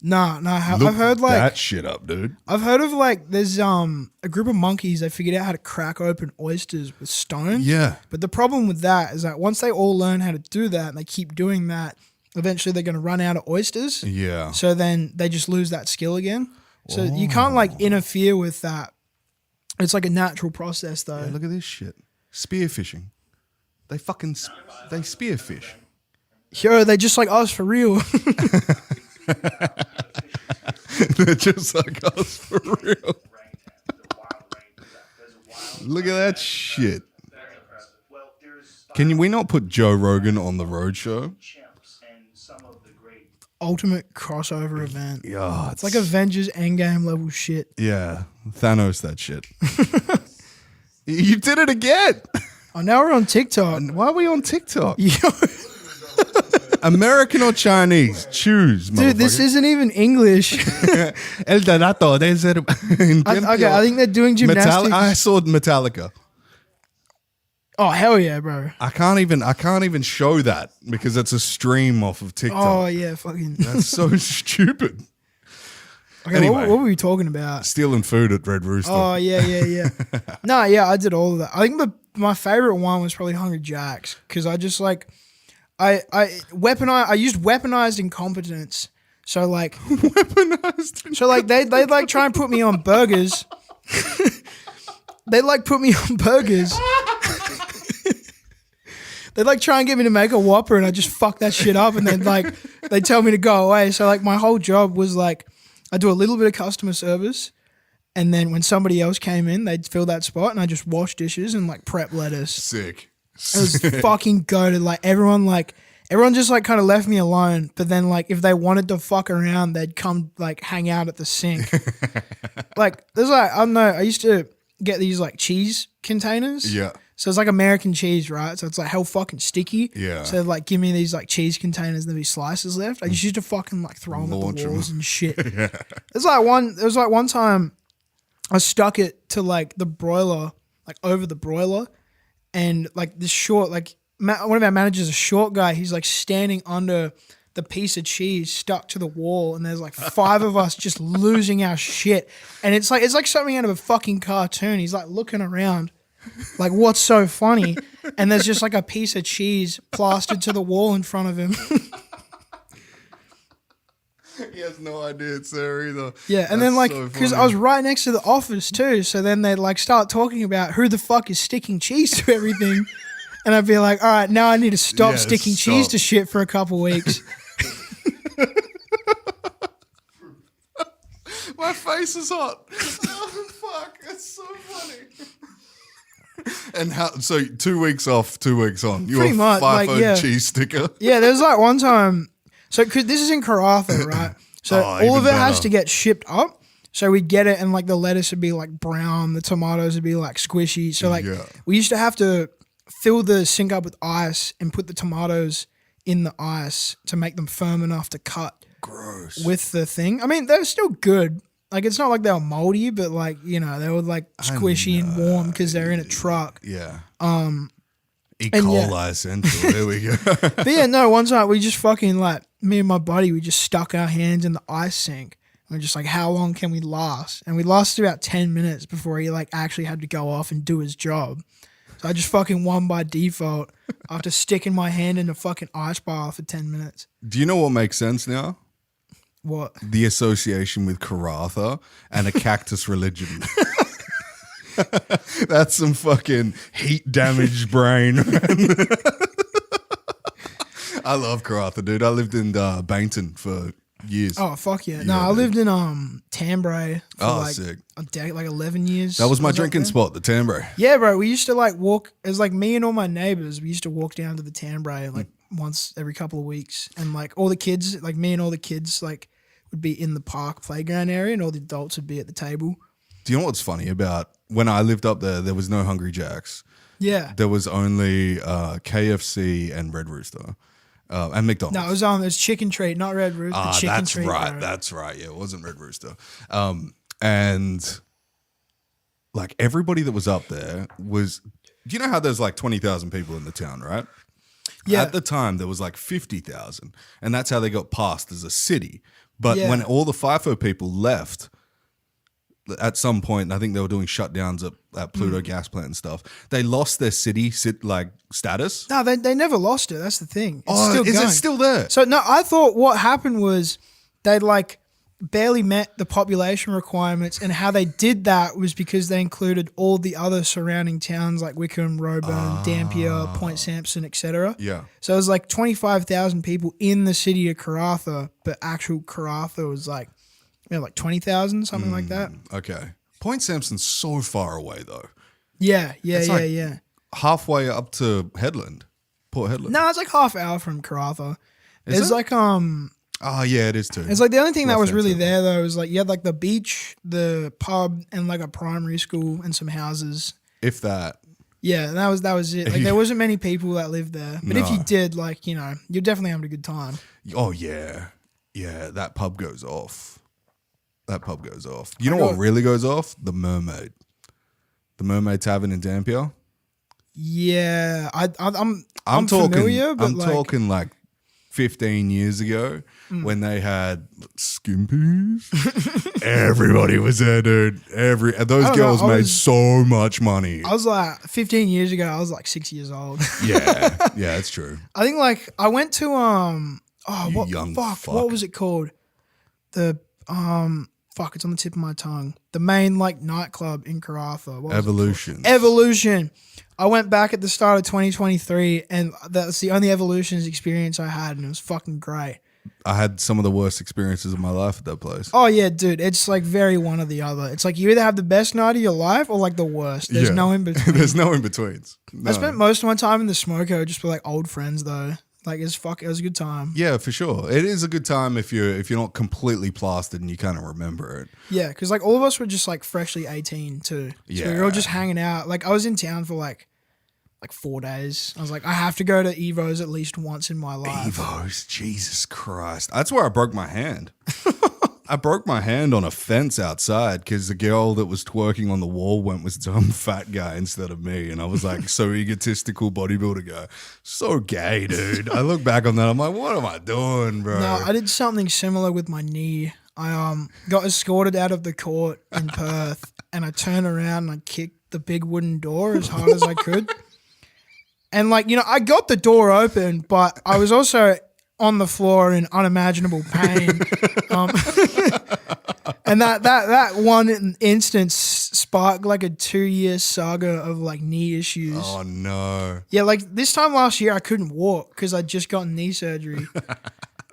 No. I've Look heard like that shit up, dude. I've heard of like there's a group of monkeys that figured out how to crack open oysters with stone. Yeah. But the problem with that is that once they all learn how to do that and they keep doing that, eventually they're going to run out of oysters. Yeah. So then they just lose that skill again. So you can't like interfere with that. It's like a natural process though. Yeah, look at this shit. Spearfishing. They fucking they spearfish. Yo, they just like us for real. They're just like us for real. Look at that shit. Can we not put Joe Rogan on the road show? Ultimate crossover event. Yeah, It's like Avengers Endgame level shit. Yeah, Thanos that shit. You did it again. Oh, now we're on TikTok. Why are we on TikTok? Yo, American or Chinese? Choose, dude, this isn't even English. El Donato. Okay, I think they're doing gymnastics. I saw Metallica. Oh, hell yeah, bro. I can't even show that because it's a stream off of TikTok. Oh, yeah, fucking. That's so stupid. Okay, Anyway. what were we talking about? Stealing food at Red Rooster. Oh, yeah. No, yeah, I did all of that. I think my favorite one was probably Hungry Jack's because I just like, I used weaponized incompetence. So like, Weaponized. so like they'd like try and put me on burgers. They'd like put me on burgers. They'd like try and get me to make a Whopper and I just fuck that shit up and then like they tell me to go away. So like my whole job was like I do a little bit of customer service and then when somebody else came in, they'd fill that spot and I just wash dishes and like prep lettuce. Sick. It was fucking goated. Like everyone just like kind of left me alone. But then like if they wanted to fuck around, they'd come like hang out at the sink. Like there's like, I don't know, I used to get these like cheese containers. Yeah. So it's like American cheese, right? So it's like hell fucking sticky. Yeah. So like give me these like cheese containers and there'd be slices left. I just used to fucking like throw them at the walls and shit. Yeah. There was like one time I stuck it to like the broiler, like over the broiler. And like this short, like one of our managers, a short guy, he's like standing under the piece of cheese stuck to the wall. And there's like 5 of us just losing our shit. And it's like something out of a fucking cartoon. He's like looking around. Like, what's so funny? And there's just like a piece of cheese plastered to the wall in front of him. He has no idea it's there either. Yeah, and then like, because I was right next to the office too, so then they'd like start talking about who the fuck is sticking cheese to everything. And I'd be like, all right, now I need to stop sticking cheese to shit for a couple weeks. My face is hot. Oh, fuck. That's so funny. And so 2 weeks off, 2 weeks on. You're Pretty a much, like, FIFO yeah. cheese sticker. Yeah, there's like one time. So this is in Karratha, right? So all even of it has better. to get shipped up. So we'd get it and like the lettuce would be like brown, the tomatoes would be like squishy. So like we used to have to fill the sink up with ice and put the tomatoes in the ice to make them firm enough to cut. gross. with the thing. I mean, they're still good. Like, it's not like they were moldy, but like, you know, they were like squishy and warm because they're in a truck. Yeah. E. and coli central. There we go. But yeah, no, one time we just fucking like, me and my buddy, we just stuck our hands in the ice sink. And we're just like, how long can we last? And we lasted about 10 minutes before he like actually had to go off and do his job. So I just fucking won by default after sticking my hand in a fucking ice bath for 10 minutes. Do you know what makes sense now? What? The association with Karatha and a cactus religion. That's some fucking heat damaged brain. I love Karatha, dude. I lived in Bainton for years. Oh, fuck yeah. Yeah, No, I dude. lived in Tambray for like sick. a decade, like 11 years. That was my up drinking there. spot, the Tambray. Yeah, bro. We used to like walk. It was like me and all my neighbors. We used to walk down to the Tambray like once every couple of weeks, and like all the kids, like me and all the kids, like would be in the park playground area, and all the adults would be at the table. Do you know what's funny about when I lived up there? There was no Hungry Jacks. Yeah. There was only KFC and Red Rooster and McDonald's. No, it was Chicken Treat, not Red Rooster. Chicken that's Treat. right. Bro. That's right. Yeah, it wasn't Red Rooster. And like everybody that was up there was. Do you know how there's like 20,000 people in the town, right? Yeah. At the time, there was like 50,000, and that's how they got passed as a city. But Yeah. when all the FIFO people left, at some point, I think they were doing shutdowns at Pluto gas plant and stuff. They lost their city status. No, they never lost it. That's the thing. It's Oh, still is going. it still there? So no, I thought what happened was they like barely met the population requirements, and how they did that was because they included all the other surrounding towns like Wickham, Roeburn, Dampier, Point Sampson, etc. Yeah. So it was like 25,000 people in the city of Karatha, but actual Karatha was like, you know, like 20,000, something like that. Okay. Point Sampson's so far away though. Yeah, It's like- yeah. Halfway up to Headland, Port Headland. No, it's like half hour from Karatha. Is It's it? like Oh yeah, it is too. It's like the only thing that was Left-hand really side. there though was like you had like the beach, the pub, and like a primary school and some houses. If that. Yeah, that was it. Like there wasn't many people that lived there, but if you No. did, like you know, you're definitely having a good time. Oh yeah, yeah. That pub goes off. That pub goes off. You know I what got- really goes off? The Mermaid. The Mermaid Tavern in Dampier. Yeah, I'm talking. familiar, but I'm like, talking like 15 years ago when they had skimpies. Everybody was there, dude. And those I don't girls know, I made was- so much money. I was like 15 years ago. I was like 6 years old. Yeah, yeah, it's true. I think like I went to You what young fuck, fuck. what was it called? The fuck, it's on the tip of my tongue. The main like nightclub in Karatha. What was it Evolution. called? Evolution. I went back at the start of 2023, and that's the only Evolutions experience I had, and it was fucking great. I had some of the worst experiences of my life at that place. Oh yeah, dude, it's like very one or the other. It's like you either have the best night of your life or like the worst. There's Yeah. no in between. There's no in betweens. I spent most of my time in the smoko just with like old friends though. Like it was a good time. Yeah, for sure. It is a good time if you're not completely plastered and you kind of remember it. Yeah, because like all of us were just like freshly 18 too. So we were all Yeah. just hanging out. Like I was in town for like 4 days. I was like, I have to go to Evo's at least once in my life. Evos, Jesus Christ. That's where I broke my hand. I broke my hand on a fence outside because the girl that was twerking on the wall went with some fat guy instead of me. And I was like, so egotistical bodybuilder guy. So gay, dude. I look back on that. I'm like, what am I doing, bro? No, I did something similar with my knee. I got escorted out of the court in Perth, and I turned around and I kicked the big wooden door as hard as I could. And like, you know, I got the door open, but I was also on the floor in unimaginable pain. And that one instance sparked like a 2-year saga of like knee issues. Oh, no. Yeah, like this time last year I couldn't walk because I'd just gotten knee surgery.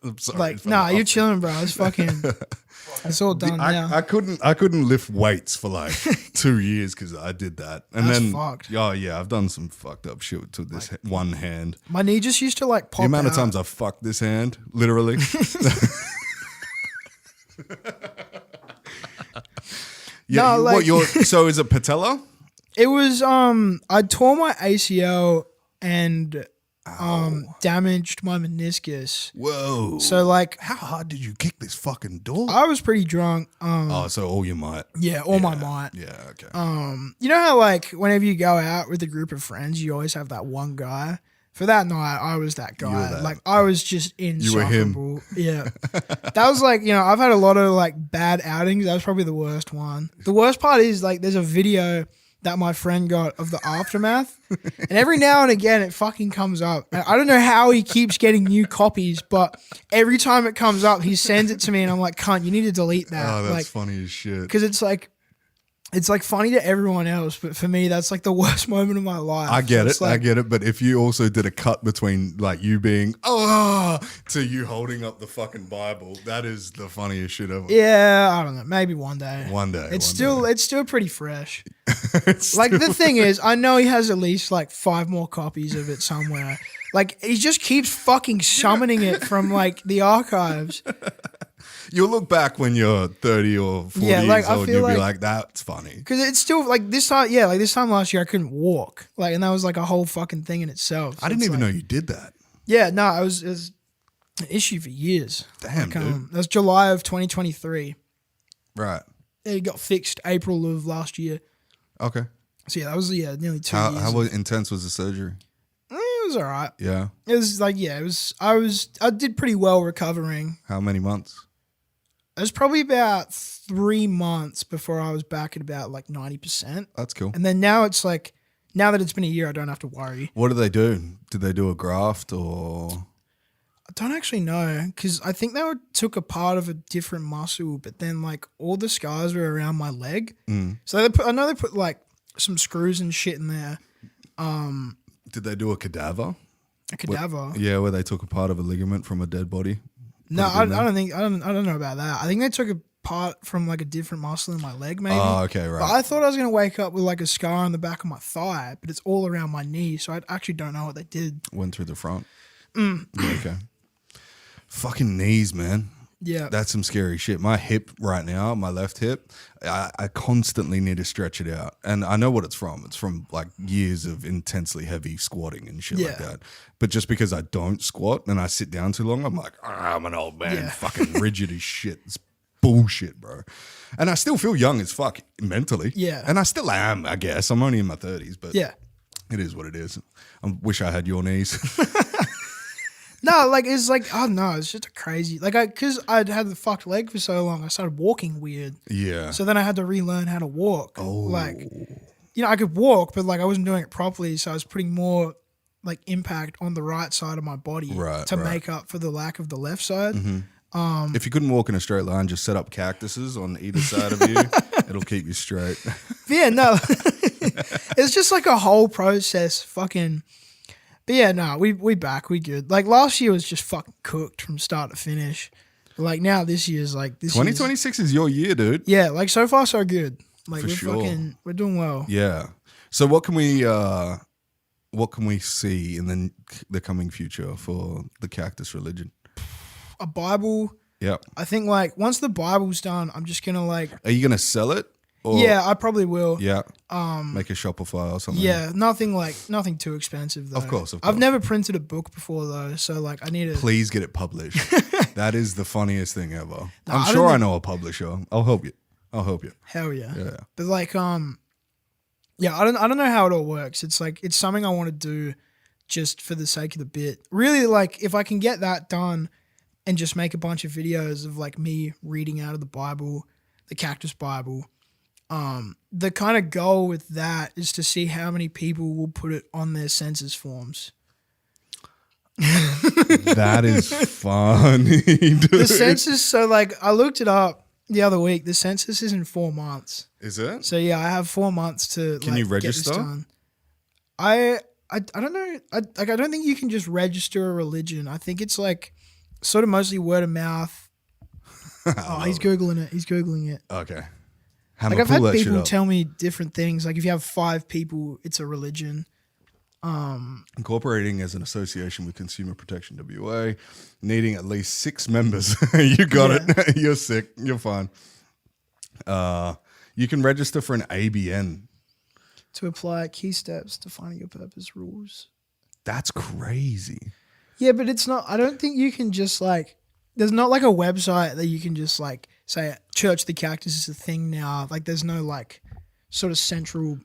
I'm sorry. Like, if I'm nah, you're laughing. chilling, bro. It's fucking, it's all done now. I couldn't lift weights for like 2 years because I did that, and That's then fucked. oh yeah, I've done some fucked up shit to this one hand. My knee just used to like pop The amount out. of times I've fucked this hand, literally. Yeah, No, like- so is it patella? It was I tore my ACL and damaged my meniscus. Whoa. So like, how hard did you kick this fucking door? I was pretty drunk. So all your might. Yeah, all my might. Yeah, okay. You know how like whenever you go out with a group of friends, you always have that one guy. For that night, I was that guy. that. Like I was just You were him. insufferable. Yeah, that was like, you know, I've had a lot of like bad outings. That was probably the worst one. The worst part is like there's a video that my friend got of the aftermath, and every now and again it fucking comes up. And I don't know how he keeps getting new copies, but every time it comes up, he sends it to me, and I'm like, "Cunt, you need to delete that." Oh, that's like, funny as shit. because it's like funny to everyone else, but for me, that's like the worst moment of my life. I get So it. it's like, I get it. But if you also did a cut between like you being to you holding up the fucking Bible, that is the funniest shit ever. yeah, I don't know. Maybe one day. One day. It's one still pretty fresh. day. Like the thing is, I know he has at least like 5 more copies of it somewhere. Like he just keeps fucking summoning it from like the archives. You'll look back when you're 30 or 40 Yeah, like, years I old and feel you'll be like- like, that's funny. Because it's still like this time, yeah, like this time last year I couldn't walk. Like, and that was like a whole fucking thing in itself. So I didn't it's even like- know you did that. Yeah, no, it was an issue for years. Damn, Like, dude. that was July of 2023. Right. It got fixed April of last year. Okay. So yeah, that was nearly 2 How years. intense was the surgery? It was all right. Yeah. It was like, yeah, it was. I did pretty well recovering. How many months? It was probably about 3 months before I was back at about like 90%. That's cool. And then now it's like, now that it's been a year, I don't have to worry. What do they do? Did they do a graft or? I don't actually know because I think took a part of a different muscle, but then like all the scars were around my leg. So I know they put like some screws and shit in there. Did they do a cadaver? A cadaver. Yeah, where they took a part of a ligament from a dead body. No, Put it I in there? don't know about that. I think they took a part from like a different muscle in my leg, maybe. Oh, okay, right. But I thought I was gonna wake up with like a scar on the back of my thigh, but it's all around my knee, so I actually don't know what they did. Went through the front. Yeah, okay. Fucking knees, man. Yeah, That's some scary shit. My hip right now, my left hip, I constantly need to stretch it out. And I know what it's from. It's from like years of intensely heavy squatting and shit like Yeah. that. But just because I don't squat and I sit down too long, I'm like, I'm an old man, Yeah. fucking rigid as shit. It's bullshit, bro. And I still feel young as fuck mentally. Yeah. And I still am, I guess. I'm only in my 30s, but yeah. it is what it is. I wish I had your knees. No, like it's like, oh no, it's just a crazy because I'd had the fucked leg for so long, I started walking weird. Yeah. So then I had to relearn how to walk. Oh. Like, you know, I could walk, but like I wasn't doing it properly, so I was putting more like impact on the right side of my body Right, to right. make up for the lack of the left side. If you couldn't walk in a straight line, just set up cactuses on either side of you. It'll keep you straight. But yeah, no, it's just like a whole process. Fucking, but yeah, no, we back, we good. Like last year was just fucking cooked from start to finish. Like now this year's like this. 2026 is your year, dude. Yeah, like so far so good. Like For we're sure. we're doing well. Yeah. So what can we see in the coming future for the cactus religion? A Bible. Yeah. I think like once the Bible's done, I'm just gonna like. Are you gonna sell it? Or, Yeah, I probably will. Yeah. Make a Shopify or something. Yeah, nothing too expensive though. Of course. I've never printed a book before though, so like I need to. Please get it published. That is the funniest thing ever. I I'm don't sure I think- know a publisher. I'll help you. Hell yeah. Yeah. But like yeah, I don't know how it all works. It's like it's something I want to do just for the sake of the bit. Really, like if I can get that done and just make a bunch of videos of like me reading out of the Bible, the Cactus Bible. The kind of goal with that is to see how many people will put it on their census forms. That is funny, dude. The census, so like I looked it up the other week. The census is in 4 months. Is it? So yeah, I have 4 months to. Can you get this register? done. I don't know. I don't think you can just register a religion. I think it's like sort of mostly word of mouth. Oh, he's googling it. He's googling it. Okay. Hammer, Like I've pull had that shit people up. tell me different things. Like if you have 5 people, it's a religion. Incorporating as an association with Consumer Protection WA, needing at least 6 members. You got it. You're sick. You're fine. You can register for an ABN. To apply key steps, defining your purpose, rules. That's crazy. Yeah, but it's not. I don't think you can just like. There's not like a website that you can just like say Church of the Cactus is a thing now. Like there's no like sort of central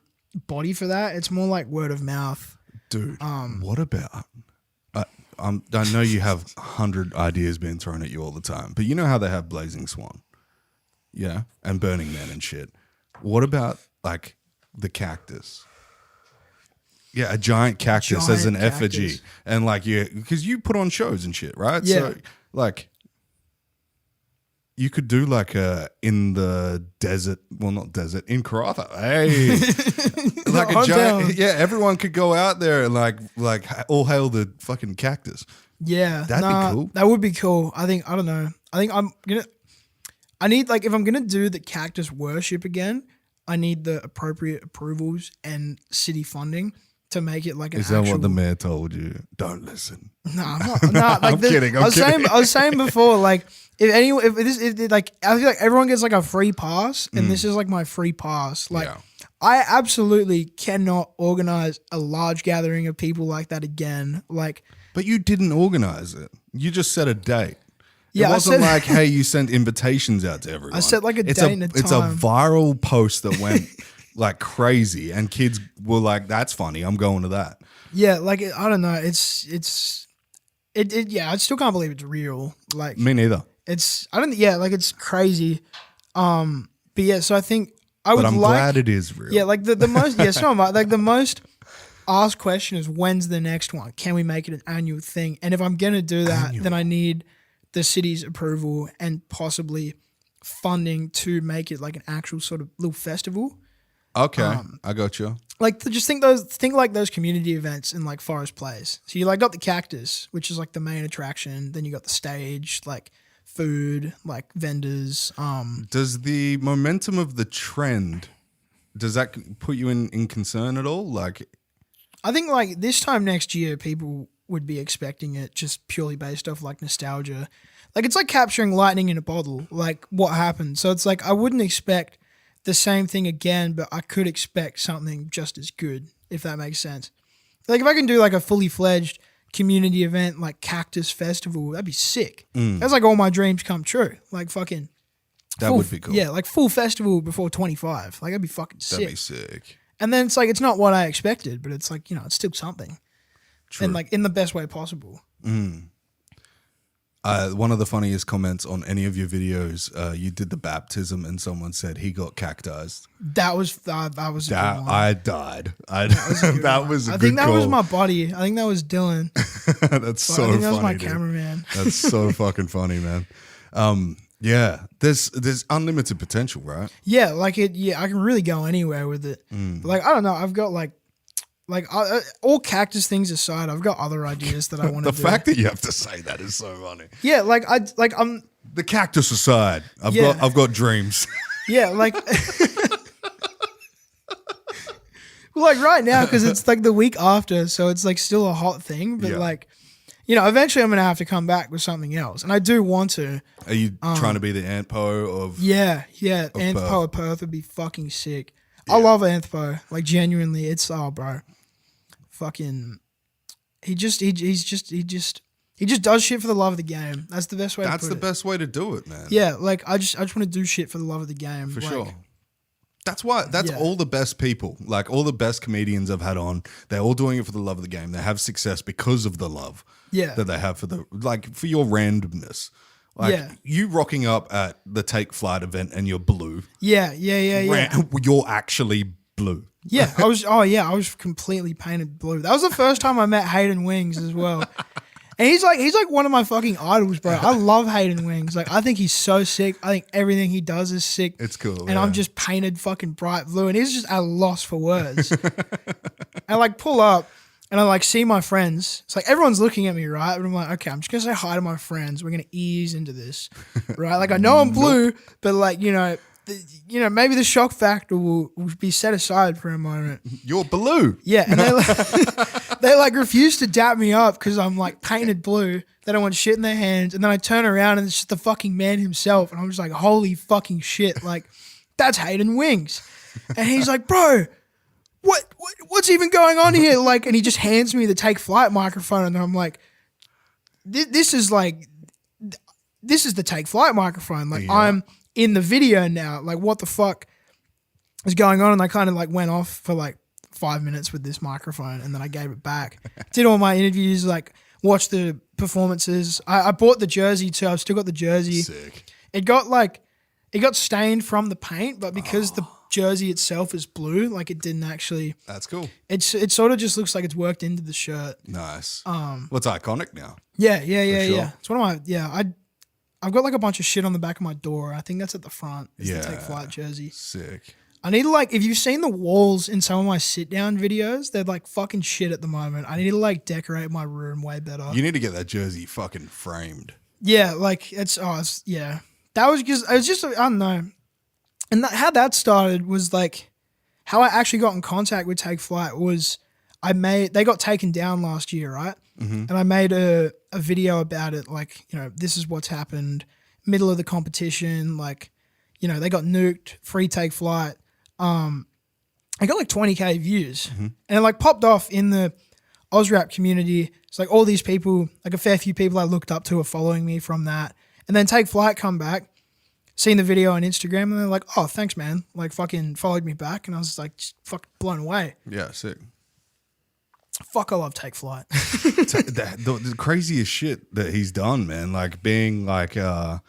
body for that. It's more like word of mouth. Dude, what about? I know you have 100 ideas being thrown at you all the time, but you know how they have Blazing Swan, yeah, and Burning Man and shit. What about like the cactus? Yeah, a giant cactus as an effigy, cactus. and like because you put on shows and shit, right? Yeah. So like. You could do like in the desert, well, not desert, in Karratha. Hey, like a giant, yeah. Everyone could go out there and like all hail the fucking cactus. Yeah, That'd be cool. That would be cool. I don't know. I think I need like if I'm gonna do the cactus worship again, I need the appropriate approvals and city funding to make it like an. Is that what the mayor told you? Don't listen. No, I'm not. Like I'm kidding. I was saying before, like if like I feel like everyone gets like a free pass, and this is like my free pass. Like Yeah. I absolutely cannot organize a large gathering of people like that again. Like, But you didn't organize it. You just set a date. yeah, It wasn't I said, like, hey, you sent invitations out to everyone. I set like a It's date and a It's a time. viral post that went like crazy, and kids were like, "That's funny. I'm going to that." Yeah, like I don't know. Yeah, I still can't believe it's real. Like Me neither. like it's crazy. But yeah, so I think I would But I'm like. glad it is real. Yeah, like the most. Yeah, so am I. Like the most asked question is when's the next one? Can we make it an annual thing? And if I'm gonna do that, then I need the city's approval and possibly funding to make it like an actual sort of little festival. Okay, I got you. Like just think like those community events in like Forest Place. So you like got the cactus, which is like the main attraction. Then you got the stage, like food, like vendors. Does the momentum of the trend, does that put you in concern at all? Like, I think like this time next year, people would be expecting it just purely based off like nostalgia. Like it's like capturing lightning in a bottle. Like what happened. So it's like I wouldn't expect the same thing again, but I could expect something just as good, if that makes sense. Like if I can do like a fully fledged community event like Cactus Festival, that'd be sick. That's like all my dreams come true. Like fucking that full, would be cool. Yeah, like full festival before 25. Like that'd be fucking sick. That'd be sick. And then it's like it's not what I expected, but it's like, you know, it's still something. True. And like in the best way possible. One of the funniest comments on any of your videos, you did the baptism and someone said he got cactized. That was a good one. I died. That was a I good think that was call. my buddy. I think that was Dylan. That's so I think that was funny, my dude. cameraman. That's so fucking funny, man. Yeah, there's unlimited potential, right? Yeah, like it. Yeah, I can really go anywhere with it. But like I don't know. I've got like all cactus things aside, I've got other ideas that I want to The do. fact that you have to say that is so funny. Yeah, I'm. The cactus aside, I've got dreams. Yeah, like. Well, like right now, because it's like the week after, so it's like still a hot thing. But Yeah. like, you know, eventually I'm gonna have to come back with something else, and I do want to. Are you trying to be the Antpo of? Yeah, Anthpo of Perth would be fucking sick. I love Anthpo, like genuinely. It's bro, fucking. He just does shit for the love of the game. That's the best way. That's to the put it. best way to do it, man. Yeah, like I just want to do shit for the love of the game. For like, sure. That's Yeah. all the best people, like all the best comedians I've had on. They're all doing it for the love of the game. They have success because of the love Yeah. that they have for for your randomness. Like Yeah. you rocking up at the Take Flight event and you're blue. Yeah. You're actually blue. Yeah, I was completely painted blue. That was the first time I met Hayden Wings as well. And he's like one of my fucking idols, bro. I love Hayden Wings. Like I think he's so sick. I think everything he does is sick. It's cool. And I'm just painted fucking bright blue, and he's just at a loss for words. I like pull up and I like see my friends. It's like everyone's looking at me, right? But I'm like, okay, I'm just gonna say hi to my friends. We're gonna ease into this, right? Like I know I'm blue, but like maybe the shock factor will be set aside for a moment. You're blue. Yeah, and they like refuse to dap me up because I'm like painted blue. They don't want shit in their hands, and then I turn around and it's just the fucking man himself, and I'm just like, holy fucking shit, like that's Hayden Wings, and he's like, bro, what's even going on here? Like, and he just hands me the Take Flight microphone, and I'm like, this is the Take Flight microphone. Like, I'm in the video now. Like, what the fuck is going on? And I kind of like went off for like 5 minutes with this microphone, and then I gave it back. Did all my interviews, like watched the performances. I bought the jersey too. I've still got the jersey. Sick. It got stained from the paint, but because the jersey itself is blue, like it didn't actually. That's cool. It sort of just looks like it's worked into the shirt. Nice. What's iconic now? Yeah. sure. It's one of my I've got like a bunch of shit on the back of my door. I think that's at the front. Is the Take Flight jersey. Sick. I need to like, if you've seen the walls in some of my sit down videos, they're like fucking shit at the moment. I need to like decorate my room way better. You need to get that jersey fucking framed. Yeah, like yeah. That was because I was just, I don't know. And how that started was like, how I actually got in contact with Take Flight was they got taken down last year, right? Mm-hmm. And I made a video about it, like, you know, this is what's happened, middle of the competition, like, you know, they got nuked, free Take Flight. I got like 20K views, and it like popped off in the Ozrap community. It's like all these people, like a fair few people I looked up to are following me from that. And then Take Flight come back, seen the video on Instagram, and they're like, oh, thanks, man. Like fucking followed me back, and I was like, just fucking blown away. Yeah, sick. Fuck, I love Take Flight. the craziest shit that he's done, man. Like being like, I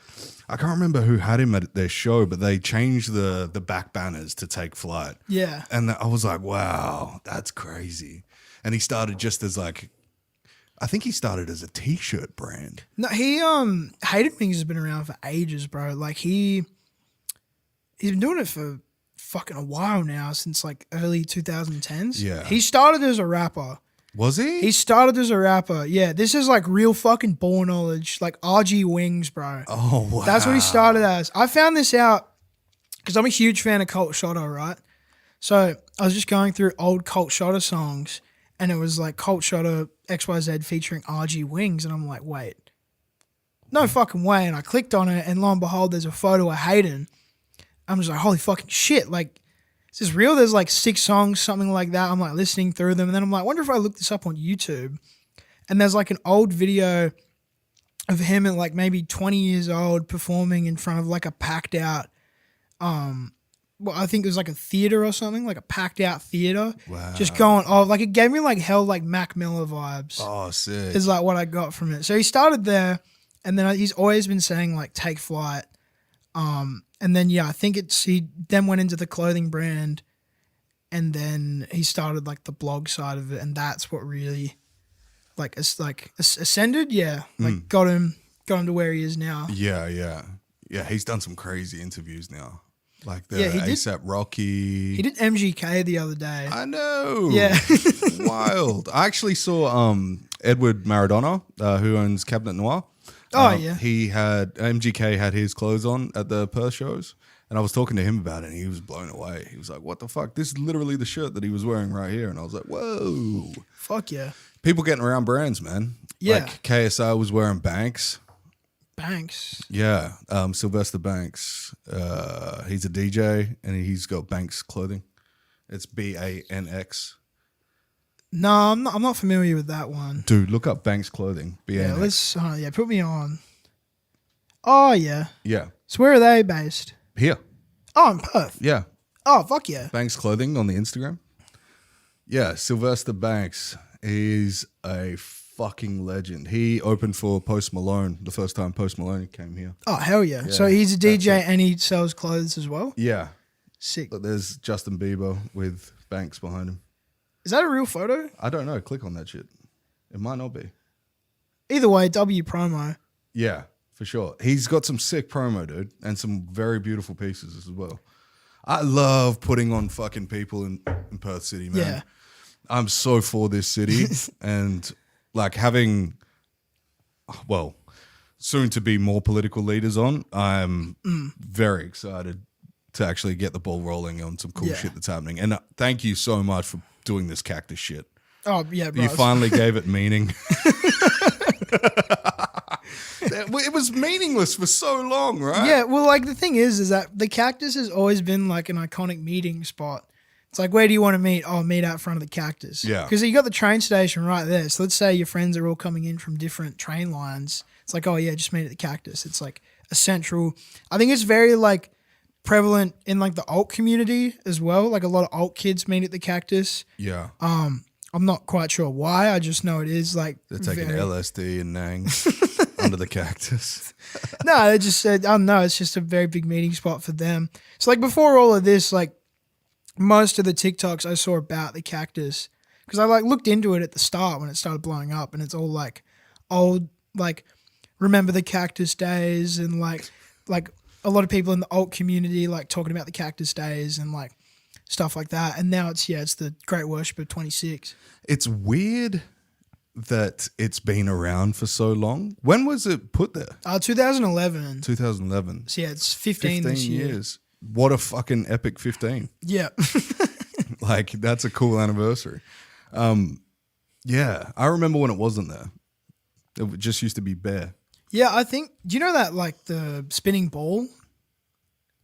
can't remember who had him at their show, but they changed the back banners to Take Flight. Yeah. And I was like, wow, that's crazy. And he started just as like, I think he started as a t-shirt brand. No, he Hated Wings has been around for ages, bro. Like he's been doing it for fucking a while now, since like early 2010s. Yeah. He started as a rapper. Was he? He started as a rapper. Yeah, this is like real fucking ball knowledge, like RG Wings, bro. Oh, wow. That's what he started as. I found this out because I'm a huge fan of Cult Shotter, right? So I was just going through old Cult Shotter songs, and it was like Cult Shotter XYZ featuring RG Wings, and I'm like, wait, no fucking way. And I clicked on it, and lo and behold, there's a photo of Hayden. I'm just like, holy fucking shit, like, is this real? There's like 6 songs, something like that. I'm like listening through them, and then I'm like, I wonder if I look this up on YouTube. And there's like an old video of him at like maybe 20 years old performing in front of like a packed out, I think it was like a theater or something, like a packed out theater. Wow. Just going, like it gave me like hell like Mac Miller vibes. Oh, sick. Is like what I got from it. So he started there, and then he's always been saying like Take Flight. And then, yeah, I think he then went into the clothing brand, and then he started like the blog side of it. And that's what really ascended. Yeah. Like got him to where he is now. Yeah. He's done some crazy interviews now. Like the he did. ASAP Rocky. He did MGK the other day. I know. Yeah. Wild. I actually saw Edward Maradona, who owns Cabinet Noir. Oh, yeah. MGK had his clothes on at the Perth shows, and I was talking to him about it, and he was blown away. He was like, what the fuck? This is literally the shirt that he was wearing right here. And I was like, whoa. Fuck yeah. People getting around brands, man. Yeah. Like KSI was wearing Banks. Banks. Yeah. Sylvester Banks. He's a DJ, and he's got Banks clothing. It's BANX. No, I'm not familiar with that one. Dude, look up Banks clothing. BANX. Yeah, put me on. Oh, yeah. Yeah. So where are they based? Here. Oh, in Perth. Yeah. Oh, fuck yeah. Banks Clothing on the Instagram. Yeah, Sylvester Banks is a fucking legend. He opened for Post Malone the first time Post Malone came here. Oh, hell yeah. So he's a DJ and he sells clothes as well? Yeah. Sick. But there's Justin Bieber with Banks behind him. Is that a real photo? I don't know. Click on that shit. It might not be. Either way, W promo. Yeah, for sure. He's got some sick promo, dude, and some very beautiful pieces as well. I love putting on fucking people in Perth City, man. Yeah. I'm so for this city and like having, well, soon to be more political leaders on. I'm very excited to actually get the ball rolling on some cool shit that's happening. And thank you so much for doing this cactus shit. Oh, yeah, bro. You finally gave it meaning. It was meaningless for so long, right? Yeah, well, like the thing is that the Cactus has always been like an iconic meeting spot. It's like, where do you want to meet? Oh, meet out front of the Cactus. Yeah. Because you got the train station right there. So let's say your friends are all coming in from different train lines. It's like, oh yeah, just meet at the Cactus. It's like a central. I think it's very like prevalent in like the alt community as well. Like a lot of alt kids meet at the Cactus. Yeah. I'm not quite sure why. I just know it is like They're taking very- LSD and Nangs under the cactus. No, they just said, I don't know. It's just a very big meeting spot for them. So like before all of this, like most of the TikToks I saw about the Cactus, because I like looked into it at the start when it started blowing up, and it's all like old, like remember the Cactus days, and like a lot of people in the alt community like talking about the Cactus days and like stuff like that. And now it's the Great Worship of 26. It's weird that it's been around for so long. When was it put there? 2011. 2011. So yeah, it's 15 this year. years. What a fucking epic 15. Yeah. Like, that's a cool anniversary. Yeah, I remember when it wasn't there. It just used to be bare. Yeah, I think, do you know that like the spinning ball?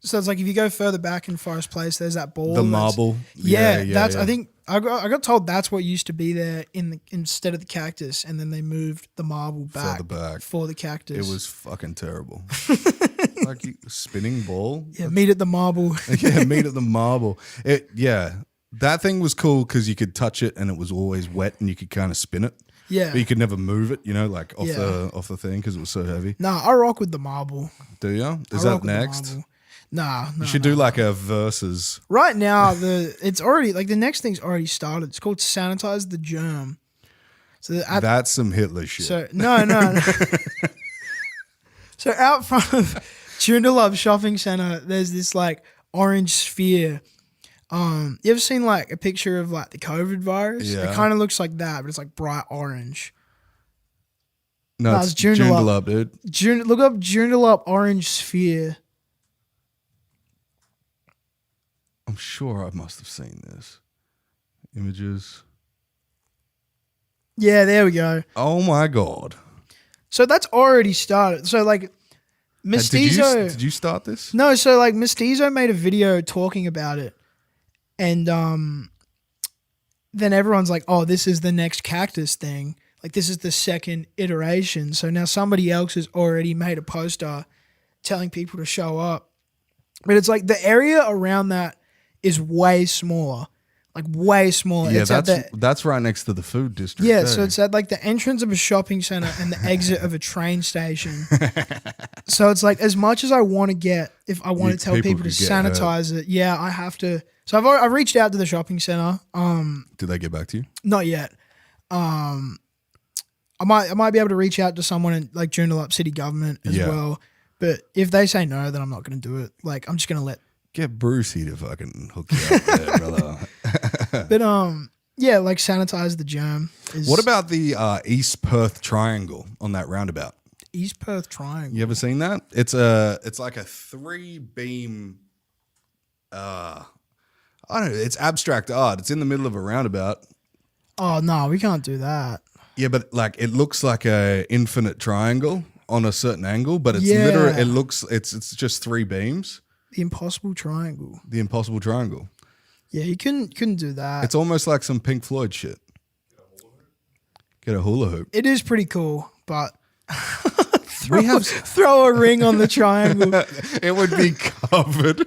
So it's like if you go further back in Forest Place, there's that ball. The marble. Yeah, that's. yeah. I think I got told that's what used to be there instead of the Cactus, and then they moved the marble back, Further back. for the Cactus. It was fucking terrible. Like spinning ball. Yeah, meet at the marble. Yeah, meet at the marble. That thing was cool because you could touch it and it was always wet and you could kind of spin it. Yeah. But you could never move it, like off Yeah. off the thing because it was so heavy. Nah, I rock with the marble. Do you? Is I rock that with the next? marble. Nah, You should do like a versus. Right now, it's already like the next thing's already started. It's called Sanitize the Germ. So That's some Hitler shit. So no. So out front of Joondalup Shopping Centre, there's this like orange sphere. You ever seen like a picture of like the COVID virus? Yeah. It kind of looks like that, but it's like bright orange. no, no, it's it's Joondalup. Joondalup, dude. Look up Joondalup orange sphere. I'm sure I must have seen this. Images. Yeah, there we go. Oh my god. So that's already started. So like Mestizo. Did you start this? No, so like Mestizo made a video talking about it, and then everyone's like, "Oh, this is the next Cactus thing. Like this is the second iteration." So now somebody else has already made a poster telling people to show up, but it's like the area around that is way smaller, like way smaller. Yeah, It's at that's right next to the food district. yeah, eh? so it's at like the entrance of a shopping center and the exit of a train station. So it's like as much as I want to get, if I want to tell people people to could get hurt. sanitize it, yeah, I have to. So I've reached out to the shopping center. Did they get back to you? Not yet. I might be able to reach out to someone in like Joondalup city government as Yeah. well. But if they say no, then I'm not going to do it. Like I'm just going to let. Get Brucey to fucking hook you up there, brother. But yeah, like sanitize the germ. What about the East Perth Triangle on that roundabout? East Perth Triangle? You ever seen that? It's like a 3-beam. I don't know. It's abstract art. It's in the middle of a roundabout. Oh no, we can't do that. Yeah, but like it looks like a infinite triangle on a certain angle, but it's Yeah. literally it's just 3 beams. The impossible triangle. The impossible triangle. Yeah, you couldn't do that. It's almost like some Pink Floyd shit. Get a hula hoop. It is pretty cool, but We have throw a ring on the triangle. it would be covered.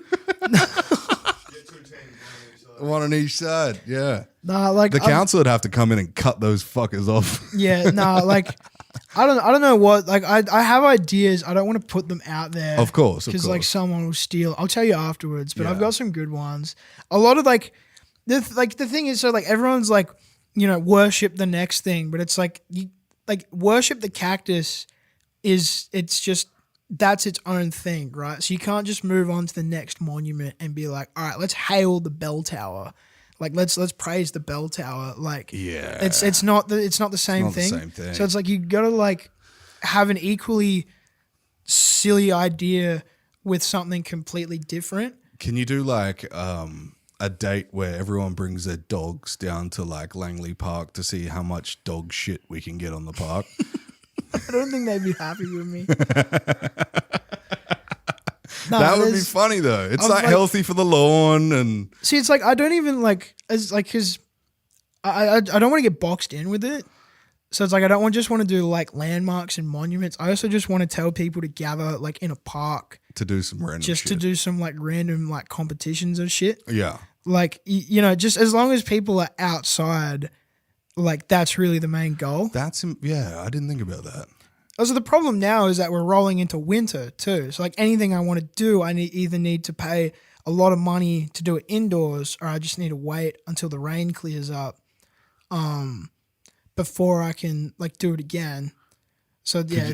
One on each side. Yeah. Nah, like The council would have to come in and cut those fuckers off. yeah, nah, like I don't know what. Like I have ideas. I don't want to put them out there. Of course, because like someone will steal. I'll tell you afterwards. But I've Yeah. got some good ones. A lot of like the thing is, so like everyone's like, you know, worship the next thing, but it's like you like worship the cactus it's just that's its own thing, right? So you can't just move on to the next monument and be like, all right, let's hail the bell tower. Like let's praise the bell tower. Like Yeah. it's not the same not the thing. same thing. So it's like you gotta like have an equally silly idea with something completely different. Can you do like a date where everyone brings their dogs down to like Langley Park to see how much dog shit we can get on the park? I don't think they'd be happy with me. No, that would be there's- funny though. It's I was like healthy for the lawn and See, it's like I don't even like as like because I don't want to get boxed in with it. So it's like I don't just want to do like landmarks and monuments. I also just want to tell people to gather like in a park to do some random just shit. to do some like random like competitions and shit. Yeah. Like you know, just as long as people are outside, like that's really the main goal. Yeah, I didn't think about that. Also, the problem now is that we're rolling into winter too. So like anything I want to do, I either need to pay a lot of money to do it indoors, or I just need to wait until the rain clears up, before I can like do it again. So yeah,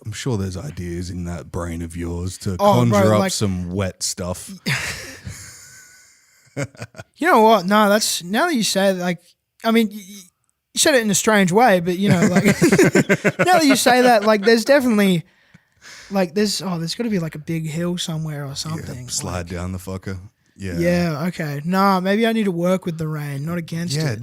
I'm sure there's ideas in that brain of yours to Oh, conjure bro, up like- some wet stuff. you know what? No, that's now that you say it, like, I mean, you said it in a strange way, but you know, like now that you say that, like, there's definitely like there's got to be like a big hill somewhere or something. Yeah, slide down the fucker. Yeah. Yeah. Okay. Nah, maybe I need to work with the rain, not against Yeah, it.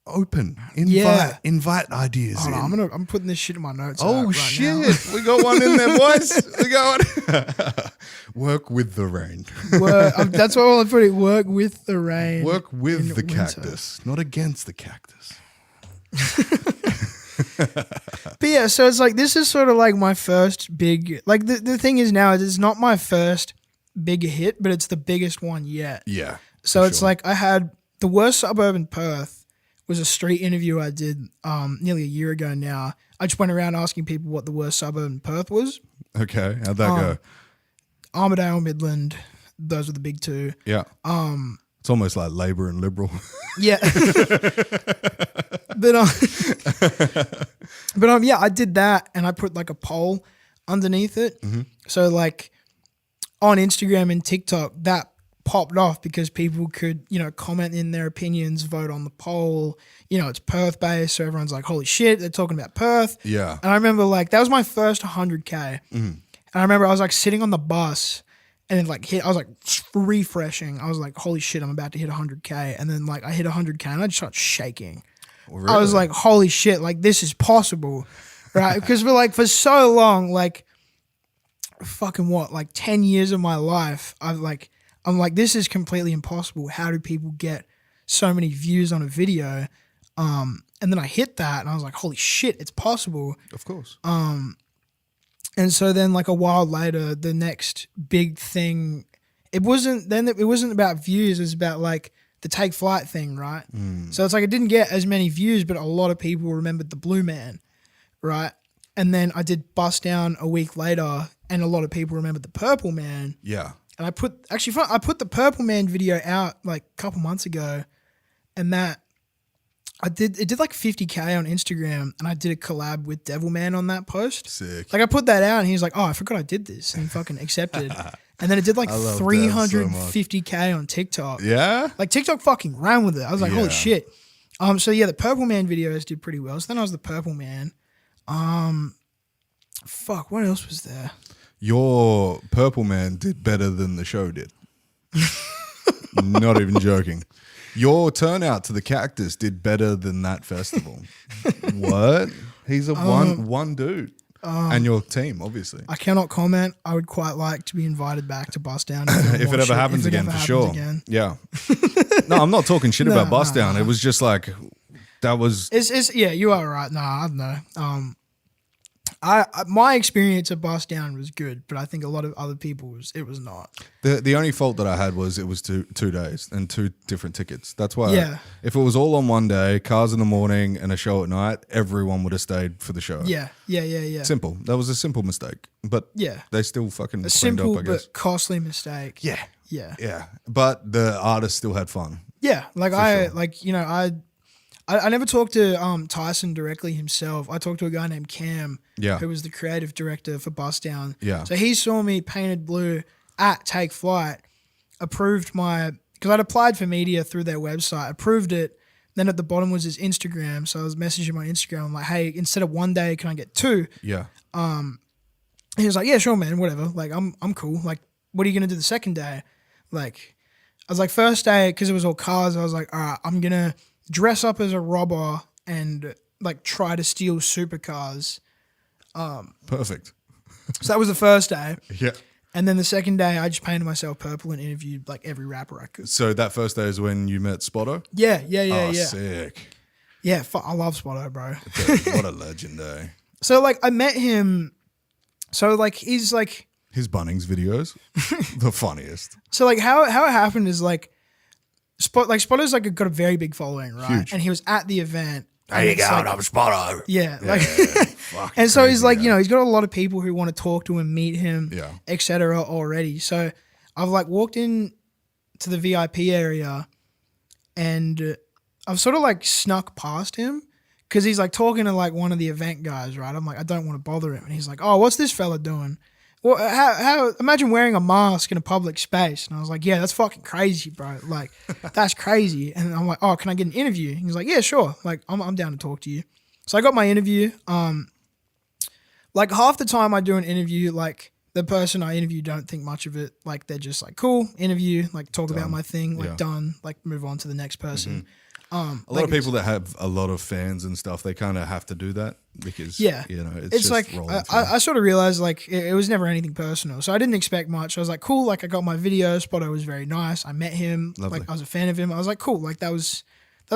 open. Yeah. Invite ideas Hold in. on, I'm putting this shit in my notes. Oh right shit! now. We got one in there, boys. We got one. Work with the rain. That's all I put it. Work with the rain. Work in with the winter. cactus, not against the cactus. But yeah, so it's like this is sort of like my first big. Like the thing is now it's not my first big hit, but it's the biggest one yet. Yeah. So for it's sure. like I had the worst suburb in Perth was a street interview I did nearly a year ago now. I just went around asking people what the worst suburb in Perth was. Okay, how'd that go? Armidale, Midland, those were the big two. Yeah. It's almost like Labor and Liberal. Yeah. but yeah, I did that and I put like a poll underneath it. Mm-hmm. So like on Instagram and TikTok, that popped off because people could, you know, comment in their opinions, vote on the poll. You know, it's Perth based, so everyone's like, holy shit, they're talking about Perth. Yeah. And I remember like that was my first 100K. And I remember I was like sitting on the bus and then like I was like refreshing. I was like, holy shit, I'm about to hit 100K. And then like I hit 100K and I just started shaking. Well, I was really? like, holy shit, like this is possible. Right? Because for so long, like fucking what, like 10 years of my life, I'm like, this is completely impossible. How do people get so many views on a video? And then I hit that and I was like, holy shit, it's possible. Of course. And so then like a while later, the next big thing, it wasn't about views, it was about like the Take Flight thing, right? So it's like it didn't get as many views, but a lot of people remembered the Blue Man, right? And then I did Bust Down a week later and a lot of people remembered the Purple Man. Yeah. And I put the Purple Man video out like a couple months ago, and that it did like 50K on Instagram, and I did a collab with Devilman on that post. Sick. Like I put that out, and he was like, "Oh, I forgot I did this," and he fucking accepted. And then it did like I love Dev so 350K on TikTok. Yeah. Like TikTok fucking ran with it. I was like, Yeah. "Holy shit!" So yeah, the Purple Man videos did pretty well. So then I was the Purple Man. Fuck, what else was there? Your Purple Man did better than the show did. Not even joking. Your turnout to the Cactus did better than that festival. What? He's a one dude. And your team, obviously. I cannot comment. I would quite like to be invited back to Bust Down If it ever happens again, for sure. Again. Yeah. No, I'm not talking shit about Bust no, Down. no. It was just like, that was... It's yeah, you are right. No, I don't know. My experience at Bust Down was good, but I think a lot of other people's it was not. The only fault that I had was it was two days and two different tickets. That's why. Yeah. If it was all on one day, cars in the morning and a show at night, everyone would have stayed for the show. Yeah. Simple. That was a simple mistake, but Yeah. they still fucking A cleaned simple up, I guess. but costly mistake. Yeah. Yeah. Yeah. But the artist still had fun. Yeah. Like sure. I never talked to Tyson directly himself. I talked to a guy named Cam, Yeah. who was the creative director for Bust Down. Yeah. So he saw me painted blue at Take Flight, approved because I'd applied for media through their website, approved it. Then at the bottom was his Instagram. So I was messaging my Instagram. I'm like, hey, instead of one day, can I get two? Yeah. He was like, yeah, sure, man, whatever. Like, I'm cool. Like, what are you going to do the second day? Like, I was like, first day, because it was all cars, I was like, all right, I'm going to dress up as a robber and like try to steal supercars. Perfect. So that was the first day. Yeah. And then the second day, I just painted myself purple and interviewed like every rapper I could. So that first day is when you met Spotto? Yeah. Oh, sick. Yeah, I love Spotto, bro. Dude, what a legend, eh? So like I met him. So like he's like. His Bunnings videos, the funniest. So like how it happened is like Spotto's like got a very big following, right? Huge. And he was at the event. How you going? Like, I'm Spotto. yeah, like Fucking and so he's crazy, like, yeah. you know, he's got a lot of people who want to talk to him, meet him, Yeah. etc. already. So I've like walked in to the VIP area and I've sort of like snuck past him because he's like talking to like one of the event guys, right? I'm like, I don't want to bother him. And he's like, oh, what's this fella doing? Well, how imagine wearing a mask in a public space. And I was like, yeah, that's fucking crazy, bro. Like, that's crazy. And I'm like, oh, can I get an interview? And he's like, yeah, sure. Like, I'm down to talk to you. So I got my interview. Like half the time I do an interview, like the person I interview don't think much of it. Like they're just like, cool, interview, like talk about my thing, like done, like move on to the next person. A lot of people that have a lot of fans and stuff, they kind of have to do that because, you know, it's just like rolling through. I sort of realized like it was never anything personal, so I didn't expect much. I was like, cool, like I got my video. Spotto was very nice. I met him, Lovely. like I was a fan of him. I was like, cool, like that's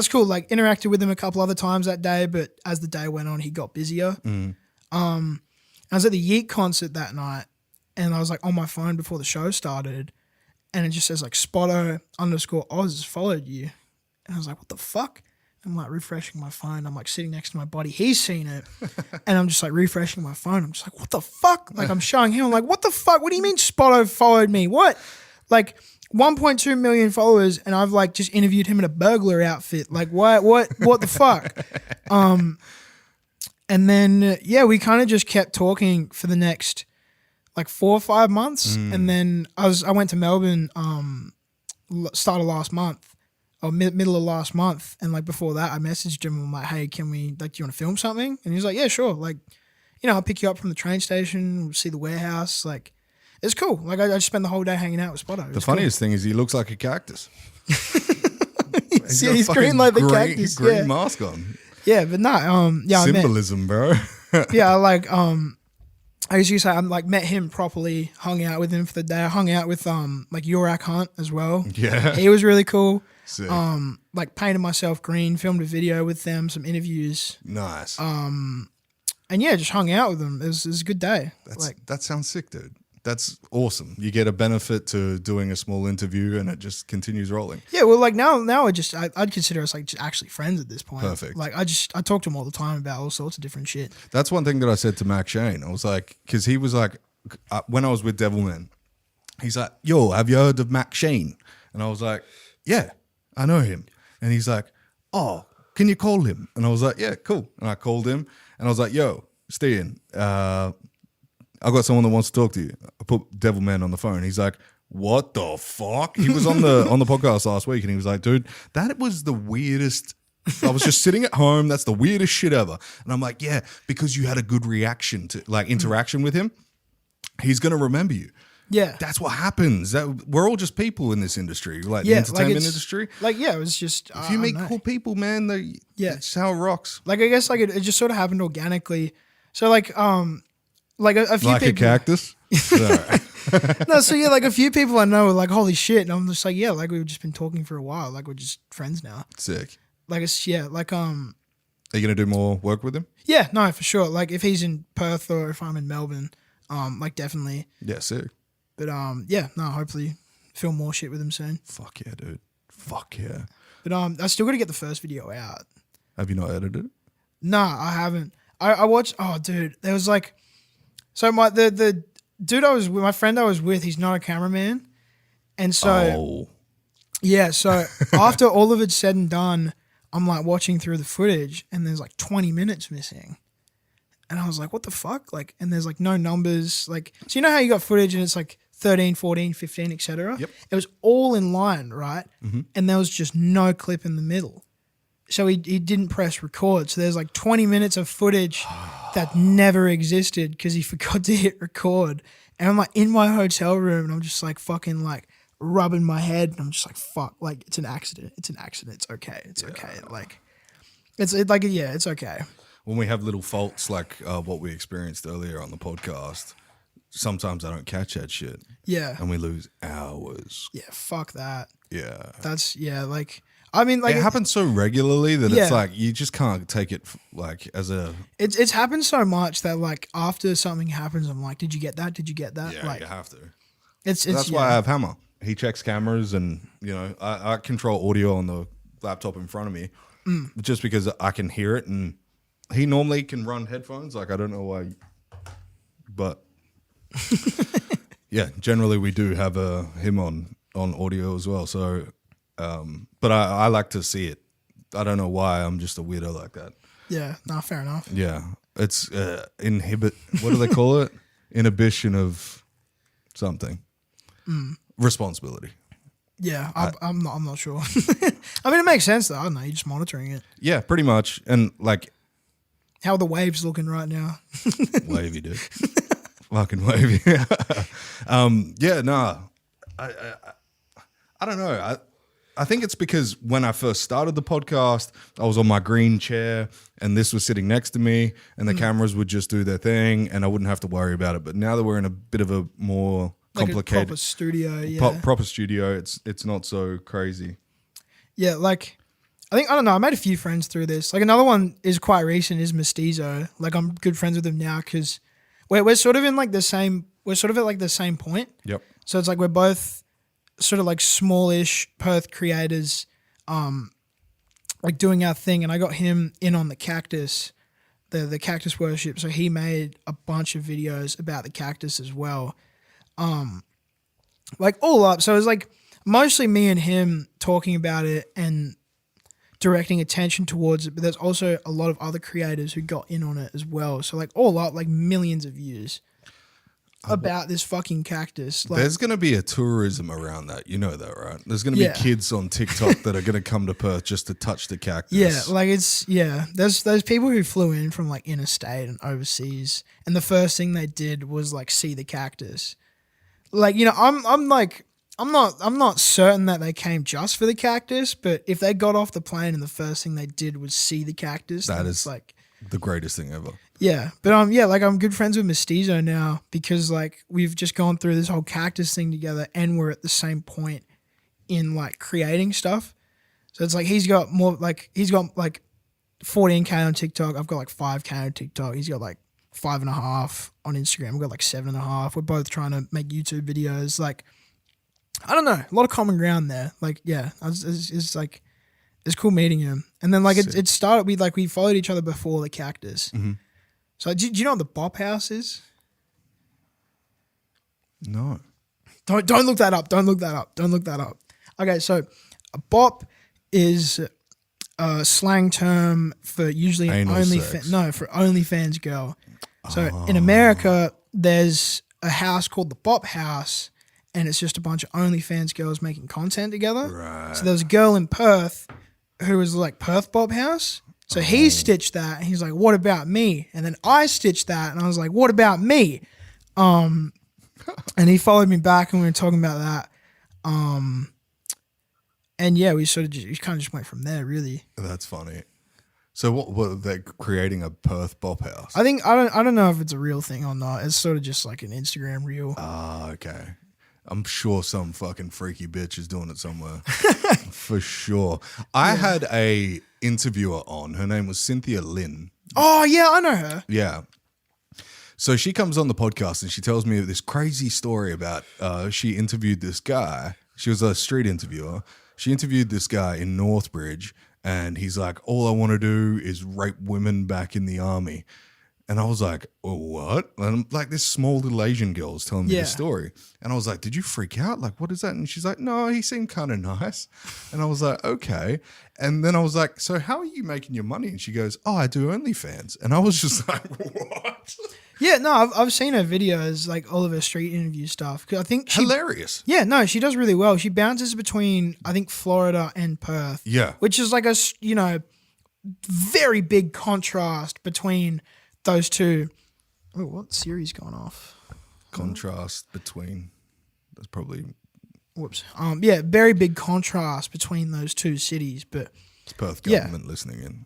cool. Like interacted with him a couple other times that day, but as the day went on, he got busier. I was at the Yeet concert that night, and I was like on my phone before the show started, and it just says like Spotto_Oz followed you. And I was like, what the fuck? I'm like refreshing my phone. I'm like sitting next to my buddy. He's seen it. And I'm just like refreshing my phone. I'm just like, what the fuck? Like I'm showing him. I'm like, what the fuck? What do you mean Spotto followed me? What? Like 1.2 million followers and I've like just interviewed him in a burglar outfit. Like what the fuck? And then, yeah, we kind of just kept talking for the next like 4 or 5 months. And then I went to Melbourne start of last month. Or middle of last month, and like before that, I messaged him. I'm like, "Hey, can we like, do you want to film something?" And he's like, "Yeah, sure. Like, you know, I'll pick you up from the train station. We'll see the warehouse. Like, it's cool. Like, I just spent the whole day hanging out with Spotto. The funniest thing is he looks like a cactus. Yeah, he's green like the cactus. Green mask on. Yeah, but no, yeah, Symbolism, bro. yeah, like, I guess you say I like met him properly, hung out with him for the day. I hung out with like Yorak Hunt as well. Yeah. He was really cool. Sick. Like painted myself green, filmed a video with them, some interviews. Nice. And yeah, just hung out with them. It was a good day. That sounds sick, dude. That's awesome. You get a benefit to doing a small interview and it just continues rolling. Yeah, well, like now I'd consider us like just actually friends at this point. Perfect. Like I talk to him all the time about all sorts of different shit. That's one thing that I said to Mac Shane. I was like, because he was like, when I was with Devilman, he's like, yo, have you heard of Mac Shane? And I was like, yeah, I know him. And he's like, oh, can you call him? And I was like, yeah, cool. And I called him and I was like, yo, Stian, I got someone that wants to talk to you. I put Devilman on the phone. He's like, what the fuck? He was on the podcast last week and he was like, dude, that was the weirdest. I was just sitting at home. That's the weirdest shit ever. And I'm like, yeah, because you had a good reaction to like interaction with him. He's going to remember you. Yeah. That's what happens. We're all just people in this industry, like the Yeah, entertainment like industry. Like, yeah, it was just If you meet cool people, man, that's how it rocks. Like, I guess like it just sort of happened organically. So like a few Like people, a cactus. Sorry. No, so yeah, like a few people I know are like, holy shit. And I'm just like, yeah, like we've just been talking for a while. Like we're just friends now. Sick. Like it's, yeah, like, Are you going to do more work with him? yeah, no, for sure. Like if he's in Perth or if I'm in Melbourne, like definitely. Yeah, sick. But yeah, no, hopefully film more shit with him soon. Fuck yeah, dude. Fuck yeah. But I still got to get the first video out. Have you not edited it? Nah, I haven't. I watched. Oh, dude, there was like, so the dude I was with, my friend I was with, he's not a cameraman, and so yeah, so after all of it's said and done, I'm like watching through the footage, and there's like 20 minutes missing. And I was like, what the fuck? Like, and there's like no numbers. Like, so you know how you got footage and it's like 13, 14, 15, etc. Yep. It was all in line, right? Mm-hmm. And there was just no clip in the middle. So he didn't press record. So there's like 20 minutes of footage that never existed because he forgot to hit record. And I'm like in my hotel room and I'm just like fucking like rubbing my head. And I'm just like, fuck, like it's an accident. It's an accident. It's okay. It's okay. Like, it's okay. When we have little faults like what we experienced earlier on the podcast, sometimes I don't catch that shit, Yeah. and we lose hours. Yeah. Fuck that. Yeah. That's like. I mean, like It happens so regularly that it's Yeah. like you just can't take it like as a it's happened so much that like after something happens, I'm like, did you get that? Did you get that? yeah. Like You have to. it's That's why I have Hammer. He checks cameras, and I control audio on the laptop in front of me, just because I can hear it, and he normally can run headphones. Like I don't know why, but yeah, generally we do have him on audio as well. So. But I like to see it. I don't know why. I'm just a weirdo like that. Yeah, no, fair enough. Yeah. It's what do they call it? Inhibition of something. Responsibility. Yeah, I'm not sure. I mean, it makes sense though. I don't know. You're just monitoring it. Yeah, pretty much. And like How are the waves looking right now? wavy, dude. Fucking wavy. Yeah, nah. I don't know. I think it's because when I first started the podcast, I was on my green chair and this was sitting next to me and the cameras would just do their thing and I wouldn't have to worry about it. But now that we're in a bit of a more Like complicated a proper studio, yeah. proper studio, it's not so crazy. Yeah, like I don't know, I made a few friends through this. Like another one is quite recent is Mestizo. Like I'm good friends with him now because we're sort of in like the same at the same point. Yep. So it's like we're both sort of like smallish Perth creators, like doing our thing. And I got him in on the cactus, the cactus worship. So he made a bunch of videos about the cactus as well. Like all up. So it was like mostly me and him talking about it and directing attention towards it. But there's also a lot of other creators who got in on it as well. So like all up, like millions of views about this fucking cactus. Like, There's going to be a tourism around that. You know that, right? There's going to be Yeah. kids on TikTok that are going to come to Perth just to touch the cactus. yeah, like there's those people who flew in from like interstate and overseas, and the first thing they did was like see the cactus. Like, I'm not certain that they came just for the cactus, but if they got off the plane and the first thing they did was see the cactus, That then is it's like the greatest thing ever. yeah. But like I'm good friends with Mestizo now because like we've just gone through this whole cactus thing together and we're at the same point in like creating stuff. So it's like he's got 14K on TikTok. I've got like 5K on TikTok. He's got like 5.5 on Instagram. We've got like 7.5. We're both trying to make YouTube videos. Like, I don't know, a lot of common ground there. Like, yeah, it's like, it's cool meeting him. And then like it started, we followed each other before the cactus. Mm-hmm. So do you know what the Bop House is? No. Don't look that up. Don't look that up. Okay, so a bop is a slang term for usually an Anal sex. for OnlyFans girl. So in America, there's a house called the Bop House, and it's just a bunch of OnlyFans girls making content together. Right. So there was a girl in Perth who was like Perth Bop House. So he stitched that, and he's like, "What about me?" And then I stitched that, and I was like, "What about me?" And he followed me back, and we were talking about that. And yeah, we kind of just went from there, really. That's funny. So what they're creating a Perth Bop House? I don't know if it's a real thing or not. It's sort of just like an Instagram reel. Ah, okay. I'm sure some fucking freaky bitch is doing it somewhere. For sure. I had a interviewer on. Her name was Cynthia Lynn. Oh yeah, I know her. Yeah. So she comes on the podcast and she tells me this crazy story about she interviewed this guy. She was a street interviewer. She interviewed this guy in Northbridge and he's like, all I want to do is rape women back in the army. And I was like, oh, what? And like this small little Asian girl was telling me Yeah. this story. And I was like, did you freak out? Like, what is that? And she's like, no, he seemed kind of nice. And I was like, okay. And then I was like, so how are you making your money? And she goes, oh, I do OnlyFans. And I was just like, what? Yeah, no, I've seen her videos, like all of her street interview stuff. 'Cause I think Hilarious. Yeah, no, she does really well. She bounces between, I think, Florida and Perth. Yeah. Which is like very big contrast between those two. Oh, what Siri's gone off? Contrast between, that's probably, Whoops. Yeah, very big contrast between those two cities. But it's Perth Yeah. government listening in.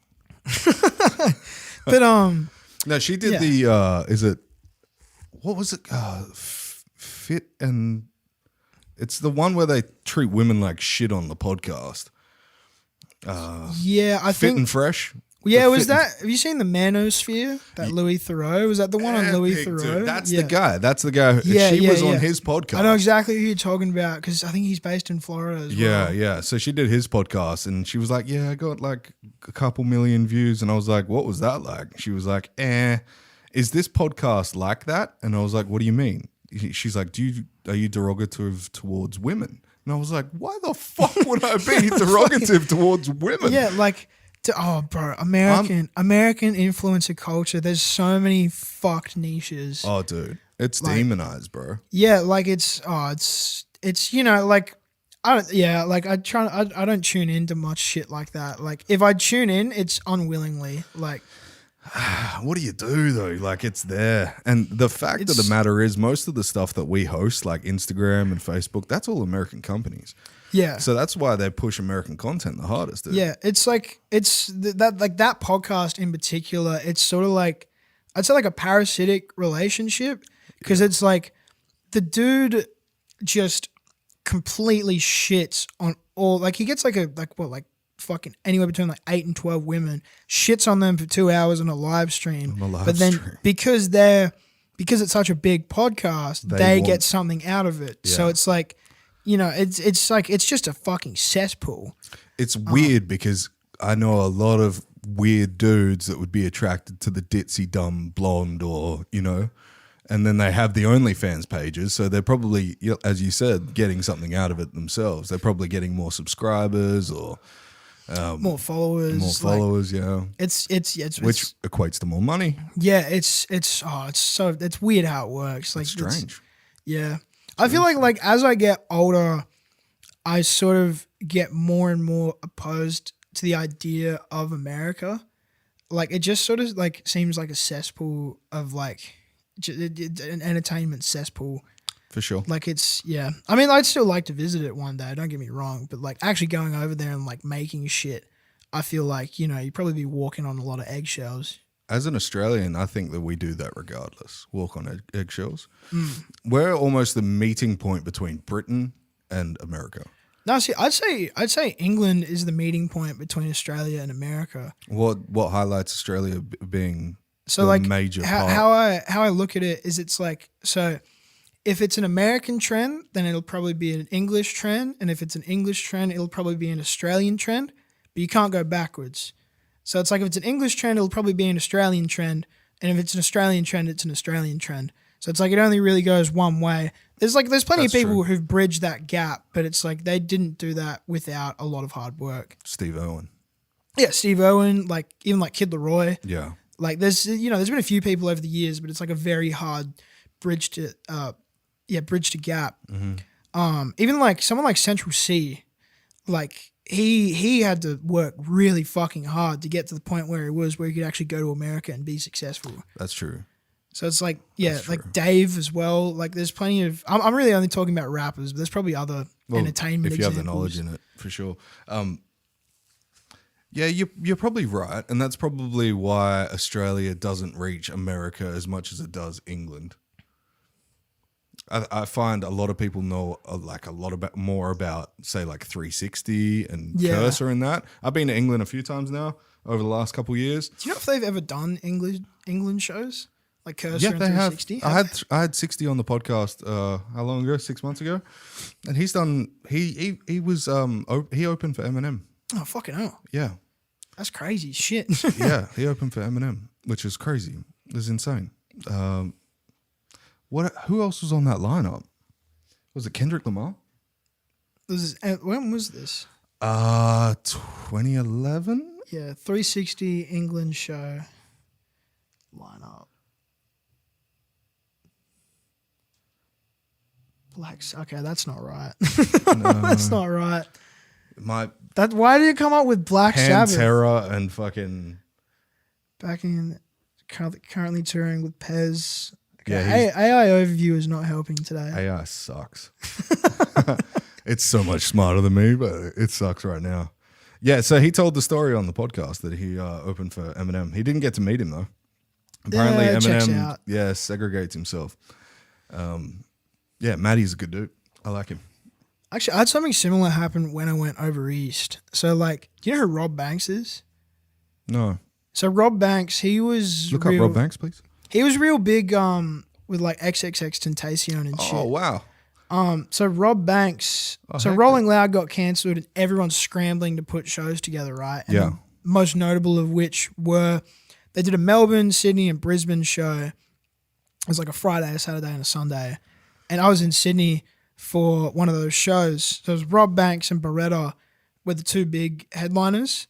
but No, she did Yeah. the, is it what was it? Fit and it's the one where they treat women like shit on the podcast. Yeah, I Fit think. and Fresh. Yeah, The was Fit and- that? Have you seen the Manosphere? That Louis Theroux, was that the one on Louis Epic, Theroux? dude. That's Yeah. the guy. That's the guy. Yeah, She yeah, was on yeah. his podcast. I know exactly who you're talking about because I think he's based in Florida as Yeah, well. yeah. So she did his podcast and she was like, yeah, I got like a couple million views. And I was like, what was that like? She was like, is this podcast like that? And I was like, what do you mean? She's like, are you derogative towards women? And I was like, why the fuck would I be derogative towards women? Yeah, like, bro, American influencer culture. There's so many fucked niches. Oh, dude. It's Like- demonized, bro. Yeah, like it's like I don't tune into much shit like that. Like if I tune in, it's unwillingly. Like What do you do though? Like it's there. And the fact of the It's- matter is most of the stuff that we host, like Instagram and Facebook, that's all American companies. yeah. So that's why they push American content the hardest, dude. Yeah, it's like that podcast in particular. It's sort of like I'd say like a parasitic relationship because it's like the dude just completely shits on all. Like he gets like fucking anywhere between like 8 and 12 women, shits on them for 2 hours on a live stream. But then stream. because it's such a big podcast, They they want- get something out of it. So Yeah. it's like. It's like it's just a fucking cesspool. It's weird because I know a lot of weird dudes that would be attracted to the ditzy, dumb blonde or, and then they have the OnlyFans pages. So they're probably, as you said, getting something out of it themselves. They're probably getting more subscribers or More followers. more like, followers, yeah. it's Which equates to more money. yeah, it's weird how it works. Like It's strange. Yeah. I feel like as I get older, I sort of get more and more opposed to the idea of America. Like it just sort of like seems like a cesspool of like an entertainment cesspool. For sure. Like it's yeah. I mean, I'd still like to visit it one day. Don't get me wrong, but like actually going over there and like making shit, I feel like you'd probably be walking on a lot of eggshells. As an Australian, I think that we do that regardless. Walk on eggshells. We're almost the meeting point between Britain and America. No, see, I'd say England is the meeting point between Australia and America. What highlights Australia being So the like major how, part? how I look at it is it's like so if it's an American trend, then it'll probably be an English trend, and if it's an English trend, it'll probably be an Australian trend. But you can't go backwards. So it's like if it's an English trend, it'll probably be an Australian trend, and if it's an Australian trend, it's an Australian trend. So it's like it only really goes one way. There's plenty That's of people true. who've bridged that gap, but it's like they didn't do that without a lot of hard work. Steve Irwin. Yeah, Steve Irwin, like even like Kid Leroy. Yeah. Like there's been a few people over the years, but it's like a very hard bridge to gap. Even like someone like Central C, like he had to work really fucking hard to get to the point where he could actually go to America and be successful. That's true. So it's like That's true. like Dave as well. Like there's plenty of I'm really only talking about rappers, but there's probably other entertainment if you have the examples. knowledge in it, for sure. Yeah, you're probably right, and that's probably why Australia doesn't reach America as much as it does England. I find a lot of people know like a lot more about say like 360 and Yeah. Cursor and that. I've been to England a few times now over the last couple of years. Do you know if they've ever done England shows like Cursor Yeah, and they have. 360? I had 60 on the podcast. How long ago? 6 months ago, and he's done. He was he opened for Eminem. Oh fucking hell, Yeah, that's crazy shit. yeah, he opened for Eminem, which is crazy. It was insane. Who else was on that lineup? Was it Kendrick Lamar? When was this? 2011. Yeah, 360 England show lineup. Okay, that's not right. That's not right. My Why did you come up with Black Sabbath? Pantera and fucking Back in currently touring with Pez. Okay, Yeah, AI overview is not helping today. AI sucks. It's so much smarter than me, but it sucks right now. Yeah, so he told the story on the podcast that he opened for Eminem. He didn't get to meet him though. Apparently, Yeah, it checks Eminem, out. segregates himself. Matty's a good dude. I like him. Actually, I had something similar happen when I went over east. So, like, do you know who Rob Banks is? No. So Rob Banks, he was Look up Rob Banks, please. He was real big with like XXXTentacion and shit. Oh, wow. So Rob Banks, heck Rolling Loud got cancelled and everyone's scrambling to put shows together, right? And Yeah. the most notable of which were they did a Melbourne, Sydney, and Brisbane show. It was like a Friday, a Saturday, and a Sunday. And I was in Sydney for one of those shows. So it was Rob Banks and Beretta were the two big headliners.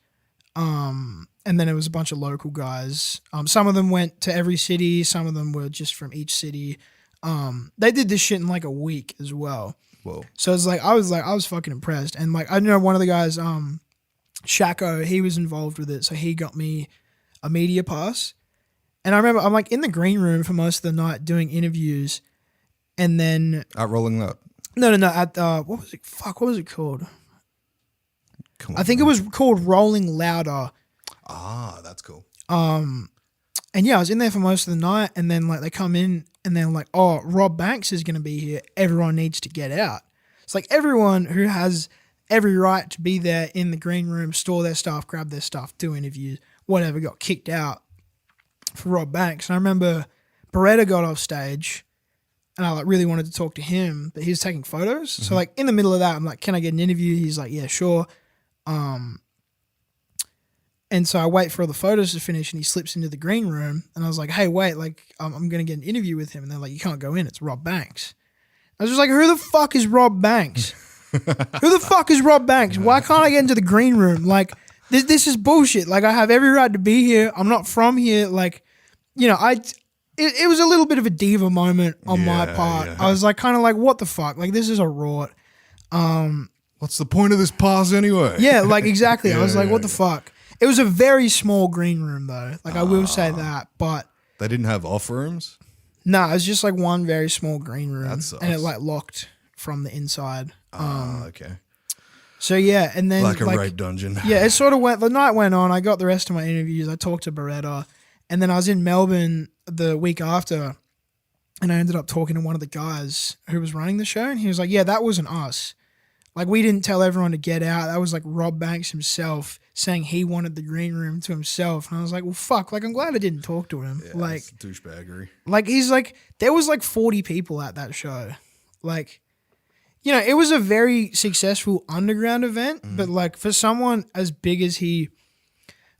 And then it was a bunch of local guys. Some of them went to every city. Some of them were just from each city. They did this shit in like a week as well. Whoa. So it's I was fucking impressed. And like, I know one of the guys, Shako, he was involved with it. So he got me a media pass. And I remember I'm like in the green room for most of the night doing interviews. And then At Rolling Loud. No, at what was it? Fuck, what was it called? Come on, I think it was called Rolling Louder. Ah, that's cool. And yeah, I was in there for most of the night, and then like they come in and they're like, "Oh, Rob Banks is going to be here. Everyone needs to get out." It's like everyone who has every right to be there in the green room, store their stuff, grab their stuff, do interviews, whatever, got kicked out for Rob Banks. And I remember Beretta got off stage, and I like really wanted to talk to him, but he was taking photos. So like in the middle of that, I'm like, "Can I get an interview?" He's like, "Yeah, sure." And so I wait for all the photos to finish and he slips into the green room and I was like, "Hey, wait, like I'm going to get an interview with him." And they're like, "You can't go in. It's Rob Banks." I was just like, "Who the fuck is Rob Banks? Who the fuck is Rob Banks? Why can't I get into the green room? Like this is bullshit. Like I have every right to be here. I'm not from here." Like, you know, it was a little bit of a diva moment on my part. Yeah. I was like, kind of like, what the fuck? Like this is a rort. What's the point of this pass anyway? Yeah, like exactly. I was like, yeah, what the fuck? It was a very small green room though. Like I will say that, but They didn't have off rooms? no, it was just like one very small green room, That sucks. and it like locked from the inside. Okay. So yeah, and then Like a raid dungeon. Yeah, it sort of went. The night went on. I got the rest of my interviews. I talked to Beretta, and then I was in Melbourne the week after, and I ended up talking to one of the guys who was running the show, and he was like, "Yeah, that wasn't us. Like we didn't tell everyone to get out. That was like Rob Banks himself saying he wanted the green room to himself." And I was like, "Well, fuck. Like I'm glad I didn't talk to him. Yeah, like, it's douchebaggery. like he's like there was like 40 people at that show. Like, you know, it was a very successful underground event, but like for someone as big as he,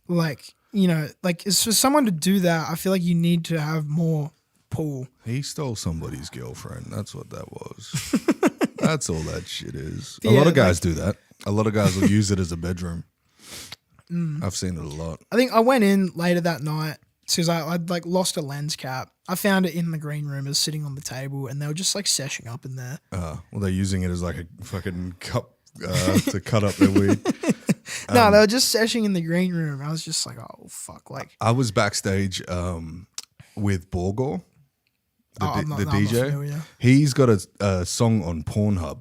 like, you know, like it's for someone to do that, I feel like you need to have more pull. He stole somebody's girlfriend. That's what that was. That's all that shit is. A Yeah, lot of guys do that. A lot of guys will use it as a bedroom. I've seen it a lot. I think I went in later that night because I'd like lost a lens cap. I found it in the green room. It was sitting on the table, and they were just like seshing up in there. Well, they're using it as like a fucking cup to cut up their weed. No, they were just seshing in the green room. I was just like, oh fuck, like I was backstage with Borgor, I'm not DJ. familiar. He's got a song on Pornhub.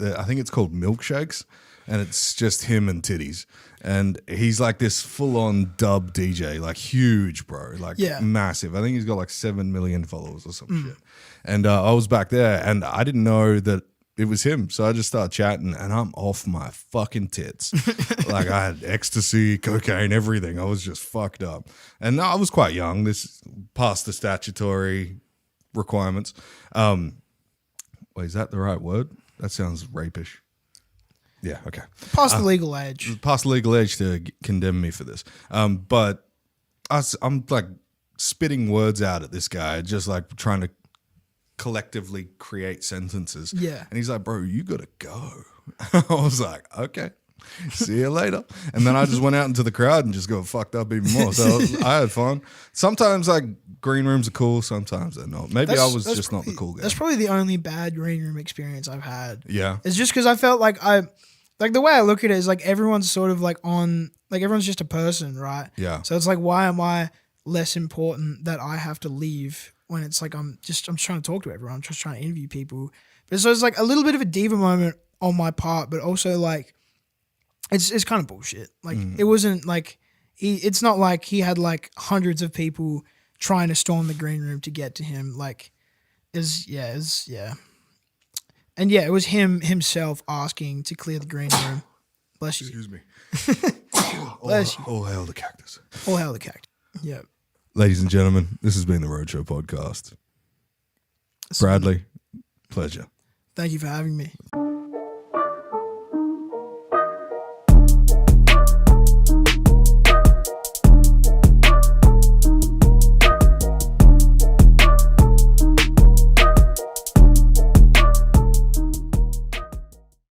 I think it's called Milkshakes, and it's just him and titties. And he's like this full-on dub DJ, like huge, bro, like Yeah. massive. I think he's got like 7 million followers or some shit. And I was back there, and I didn't know that it was him. So I just started chatting, and I'm off my fucking tits. Like I had ecstasy, cocaine, everything. I was just fucked up. And I was quite young. This past the statutory requirements. Wait, is that the right word? That sounds rapish. Yeah, okay. Past the legal age. Past legal age to condemn me for this. But I'm like spitting words out at this guy, just like trying to collectively create sentences. Yeah. And he's like, "Bro, you gotta go." I was like, "Okay, see you later." And then I just went out into the crowd and just got fucked up even more. So I had fun. Sometimes like green rooms are cool, sometimes they're not. Maybe I was just not the cool guy. That's probably the only bad green room experience I've had. Yeah. It's just because I felt like the way I look at it is like everyone's sort of like on, like everyone's just a person, right? Yeah. So it's like, why am I less important that I have to leave when it's like I'm trying to talk to everyone, I'm just trying to interview people. But so it's like a little bit of a diva moment on my part, but also like it's kind of bullshit. Like it wasn't like it's not like he had like hundreds of people trying to storm the green room to get to him. Like, and yeah, it was himself asking to clear the green room. Bless you. Excuse me. Bless you. All hail the cactus. All hail the cactus. Yeah. Ladies and gentlemen, this has been the Roadshow podcast. Bradley, pleasure. Thank you for having me.